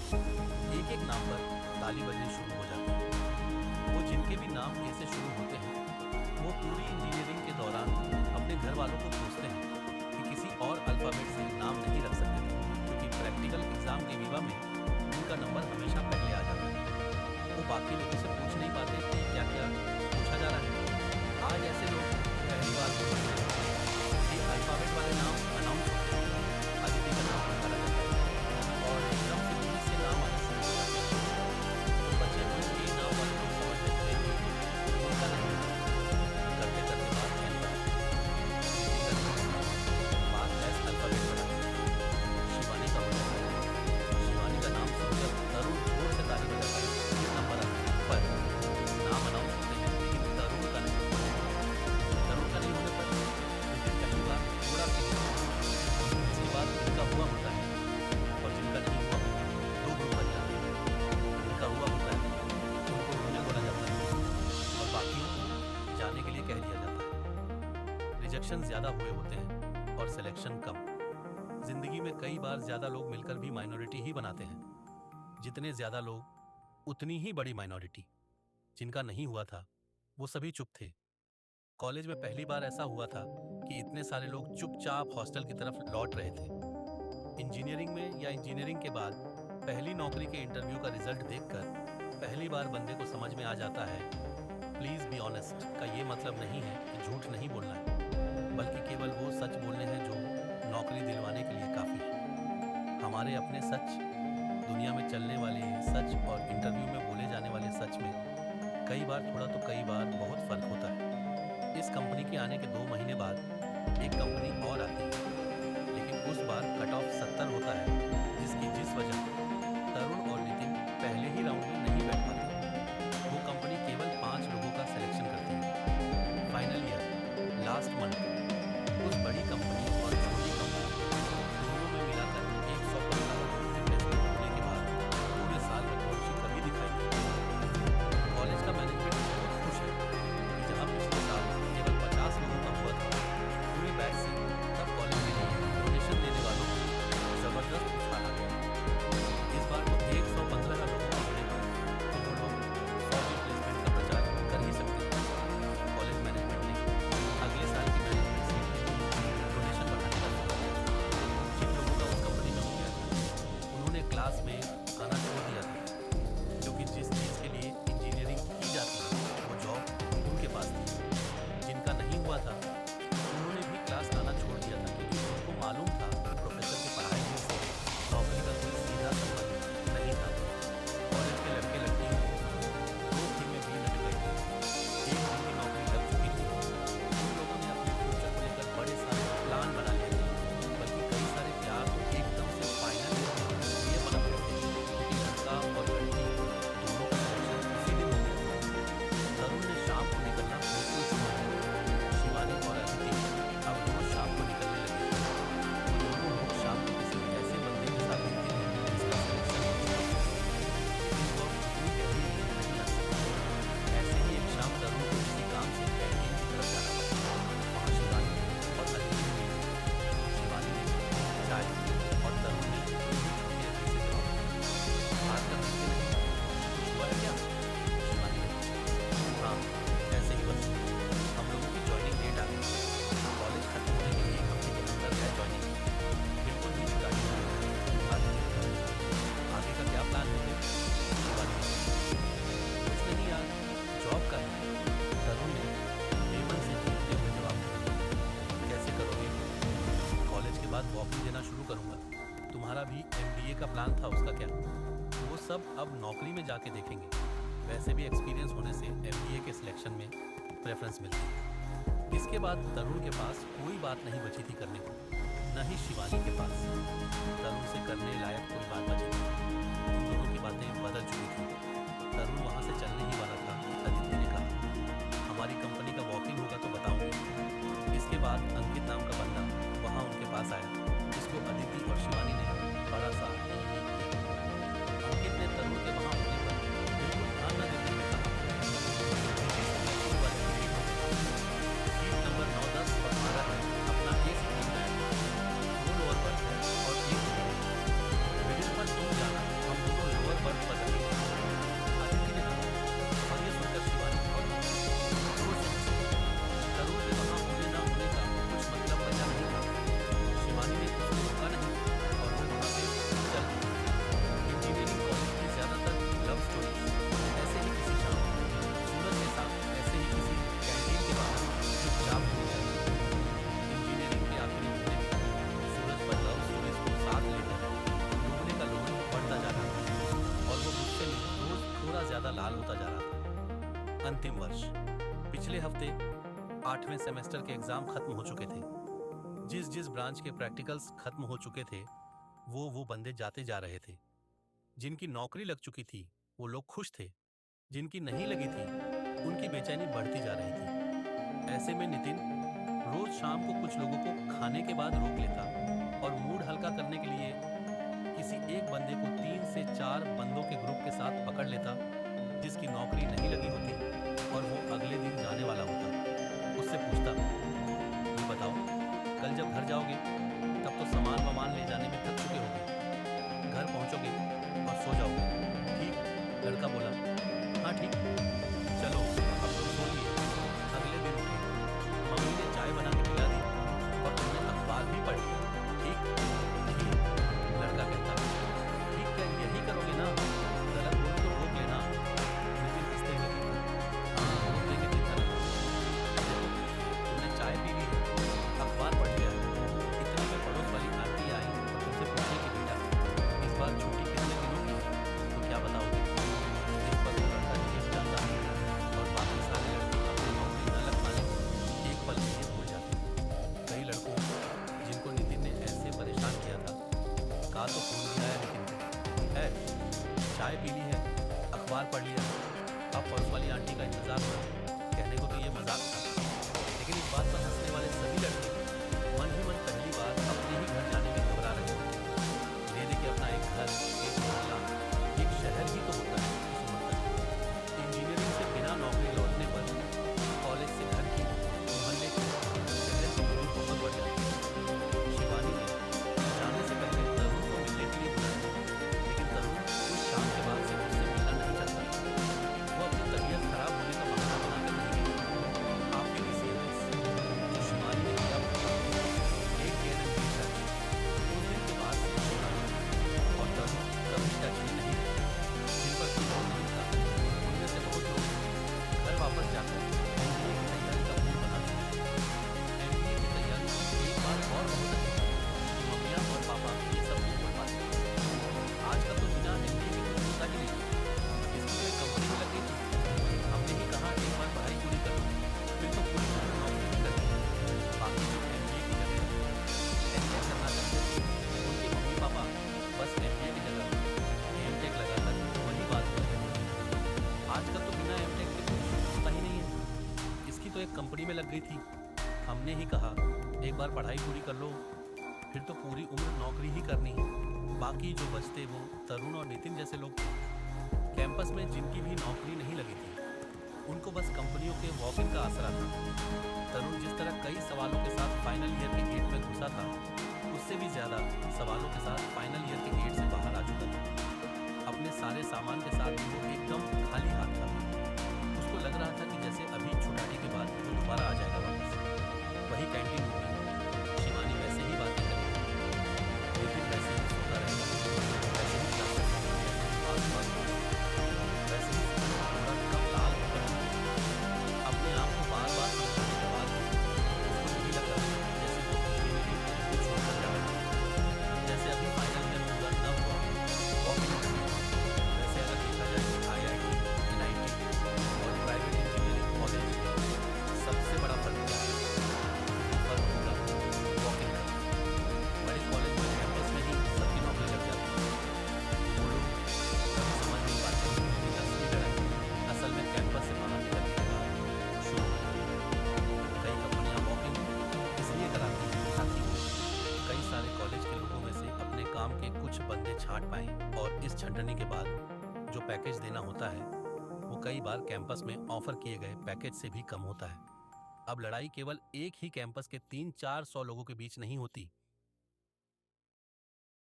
एक एक नाम पर ताली बजनी शुरू हो जाती है। वो जिनके भी नाम ए से शुरू होते हैं वो पूरी इंजीनियरिंग के दौरान अपने घर वालों को पूछते हैं कि किसी और अल्फाबेट से नाम नहीं रख सकते थे, क्योंकि प्रैक्टिकल एग्जाम के विवा में उनका नंबर हमेशा पहले आ जाता है। वो बाकी लोगों से पूछ नहीं पाते कि क्या क्या पूछा जा रहा है। आज ऐसे लोग पहली बार पूछ रहे हैं कि अल्फाबेट वाले नाम अनाउंस होते हैं। अदिति का नाम पुकारा जाता है और एकदम से दूर से नाम आना शुरू हो जाता है। तो बचे हुए ए नाम वाले लोग समझ लेते हैं कि उनका नहीं है। करते करते बात फैल जाती है। किसी का नाम बात एस अल्फाबेट पर आती है। शिवानी का हो जाता है। शिवानी का नाम सुनकर तरुण जोर से ताली बजाता है। नंबर आता है पर नाम अनाउंस होते हैं, लेकिन तरुण का नहीं होने पर उसे पहली बार थोड़ा फील होता है। इसके बाद जिनका हुआ होता है और जिनका नहीं हुआ होता है, 2 ग्रुप बन जाते हैं। जिनका हुआ होता है उनको रोने बोला जाता है और बाकियों को जाने के लिए कह दिया जाता है। रिजेक्शन ज़्यादा हुए होते हैं और सिलेक्शन कम। जिंदगी में कई बार ज़्यादा लोग मिलकर भी माइनॉरिटी ही बनाते हैं। जितने ज़्यादा लोग उतनी ही बड़ी माइनॉरिटी। जिनका नहीं हुआ था वो सभी चुप थे। कॉलेज में पहली बार ऐसा हुआ था कि इतने सारे लोग चुपचाप हॉस्टल की तरफ लौट रहे थे। इंजीनियरिंग में या इंजीनियरिंग के बाद पहली नौकरी के इंटरव्यू का रिजल्ट देखकर पहली बार बंदे को समझ में आ जाता है प्लीज बी ऑनेस्ट का ये मतलब नहीं है कि झूठ नहीं बोलना है, बल्कि केवल वो सच बोलने हैं जो नौकरी दिलवाने के लिए काफ़ी है। हमारे अपने सच, दुनिया में चलने वाले सच और इंटरव्यू में बोले जाने वाले सच में कई बार थोड़ा तो कई बार बहुत फ़र्क होता है। इस कंपनी के आने के 2 महीने बाद एक कंपनी और आती है, लेकिन उस बार कट ऑफ 70 होता है, जिस वजह तरुण और नितिन पहले ही राउंड में नहीं बैठ पाते। वो कंपनी केवल 5 लोगों का सिलेक्शन करती है। फाइनल ईयर लास्ट मंथ उस बड़ी कंपनी और छोटी कंपनी दोनों में मिलाकर 115 लोगों के टेस्ट होने के बाद पूरे साल में कौन सी कमी दिखाई दी। देना शुरू करूंगा। तुम्हारा भी एमबीए का प्लान था, उसका क्या? वो सब अब नौकरी में जाके देखेंगे। वैसे भी एक्सपीरियंस होने से एमबीए के सिलेक्शन में प्रेफरेंस मिलती है। इसके बाद तरुण के पास कोई बात नहीं बची थी करने को, न ही शिवानी के पास तरुण से करने लायक कोई बात बची थी। उन दोनों की बातें बदल चुकी थी। तरुण वहां से चलने ही वाला था कि अदिति ने कहा, हमारी कंपनी का वॉकिंग होगा तो बताऊंगी। इसके बाद अंकित नाम का बंदा वहां उनके पास आया, जिसको अदिति और शिवानी ने बड़ा सा अंकित ने तरुण के वहां होने पर बिल्कुल ध्यान न देते हुए कहा, सीट नंबर 9, 10 और 12 है, अपना एक सीट है, 2 लोअर बर्थ है और 1 मिडिल पर तुम जाना, हम दोनों लोअर बर्थ पर रहेंगे। अदिति ने कहा। और ये सुनकर शिवानी और तरुण के वहां होने न होने का कुछ मतलब बचा नहीं था। शिवानी ने उसको रोका नहीं और वो वहां से चल दी। इंजीनियरिंग कॉलेज की ज्यादातर लव स्टोरीज ऐसे ही किसी शाम सूरज के साथ ऐसे ही किसी कैंटीन के बाहर चुपचाप हो जाती। इंजीनियरिंग के आखिरी महीने में सूरज पर लव स्टोरीज को साथ लेकर डूबने का लोभ बढ़ता जा रहा था और वो गुस्से में रोज थोड़ा ज्यादा लाल होता जा रहा था। अंतिम वर्ष, पिछले हफ्ते 8वें सेमेस्टर के एग्जाम खत्म हो चुके थे। जिस जिस ब्रांच के प्रैक्टिकल्स खत्म हो चुके थे, वो बंदे जाते जा रहे थे। जिनकी नौकरी लग चुकी थी वो लोग खुश थे, जिनकी नहीं लगी थी उनकी बेचैनी बढ़ती जा रही थी। ऐसे में नितिन रोज शाम को कुछ लोगों को खाने के बाद रोक लेता और मूड हल्का करने के लिए किसी एक बंदे को 3 से 4 बंदों के ग्रुप के साथ पकड़ लेता, जिसकी नौकरी नहीं लगी होती और वो अगले दिन जाने वाला होता। उससे पूछता, ये बताओ, कल जब घर जाओगे तब तो सामान वामान ले जाने में थक चुके होगे, घर पहुंचोगे और सो जाओगे, ठीक? लड़का बोला, हाँ ठीक, चलो अब तो सो लिए। अगले दिन उठे, मम्मी ने चाय बना के पिला दी और तुमने अखबार भी पढ़ लिया, ठीक? नहीं, लड़का कहता, ठीक है, यही करोगे ना? गलत बोलो तो रोक लेना। नितिन हंसते हुए कहता, हाँ रोक देंगे, चिंता ना करो। तुमने चाय पी ली, अखबार पढ़ लिया, इतने में पड़ोस वाली आंटी आई और तुमसे पूछने की, बेटा इस बार छुट्टी कितने दिनों की है, तो क्या बताओगे? इस पर वो लड़का चेप जाता है और बाकी सारे लड़के अपनी नौकरी न लग पाने को एक पल में ही भूल जाते। कई लड़कों जिनको नितिन ने ऐसे परेशान किया था, कहा तो फोन किया है नितिन को, है चाय पी ली है, अखबार पढ़ लिया, अब पड़ोस वाली आंटी का इंतजार करो। कहने को तो ये मजाक था, लेकिन इस बात पर हंसने वाले सभी लड़के मन ही मन पहली बार अपने ही घर जाने में घबरा रहे थे। ले दे के अपना एक घर, एक मोहल्ला, एक शहर ही तो होता है इस उम्र तक। इंजीनियरिंग से बिना नौकरी लौटने पर कॉलेज से घर की, मोहल्ले की, शहर की दूरी बहुत बढ़ जाती है। शिवानी ने जाने से पहले तरुण को मिलने के लिए बुलाया, लेकिन तरुण उस शाम के बाद से उससे मिलना नहीं चाहता। वो अपनी तबीयत खराब होने का बहाना बनाकर नहीं गई। आपके DCMS जो शिवानी ने किया वो एक गारंटी चाहिए, उस दिन के बाद से शिवानी और तरुण कभी टच में नहीं रहे। जिन पर कोई लोग नहीं था, उनमें से बहुत लोग घर वापस जाकर एमबीए की तैयारी का मूड बना चुके थे। एमबीए की तैयारी एक बार और बहुत अच्छी थी कि मम्मियाँ और पापा ये सब नहीं बोल पाते। आजकल तो बिना एमबीए के कुछ होता ही नहीं। इसकी तो एक कंपनी में लग गई थी। हमने ही कहा एक बार पढ़ाई पूरी कर लो, फिर तो पूरी उम्र नौकरी ही करनी। बाकी जो एमबीए की जगह एमटेक करना चाहते थे, उनके मम्मी पापा बस एमबीए की जगह एमटेक लगाकर वही बात कर रहे थे। आजकल तो बिना एमटेक के कुछ होता ही नहीं है। इसकी तो एक कंपनी में लग गई थी। हमने ही कहा एक बार पढ़ाई पूरी कर लो, फिर तो पूरी उम्र नौकरी ही करनी है। बाकी जो बचते वो तरुण और नितिन जैसे लोग थे। कैंपस में जिनकी भी नौकरी नहीं लगी थी, उनको बस कंपनियों के वॉक इन का आसरा था। तरुण जिस तरह कई सवालों के साथ फाइनल ईयर के गेट में घुसा था, उससे भी ज्यादा सवालों के साथ फाइनल ईयर के गेट से बाहर आ चुका था। अपने सारे सामान के साथ वो एकदम खाली हाथ था। उसको लग रहा था कि जैसे अभी छुटाने के बाद वो दोबारा आ जाएगा वापस। वही कैंटीन होगी, शिवानी वैसे ही बातें करेगी, नितिन वैसे ही सोता रहेगा, वैसे ही क्लासेस में आस-पास वैसे ही पूरा कप लाल होकर अपने आप को बार-बार समझाने के बाद उसको नहीं लग रहा जैसे वो इंजीनियरिंग को छोड़कर जा रहा है। बांट पाएं। और इस छंटनी के बाद जो पैकेज देना होता है वो कई बार कैंपस में ऑफर किए गए पैकेज से भी कम होता है। अब लड़ाई केवल एक ही कैंपस के 300-400 लोगों के बीच नहीं होती,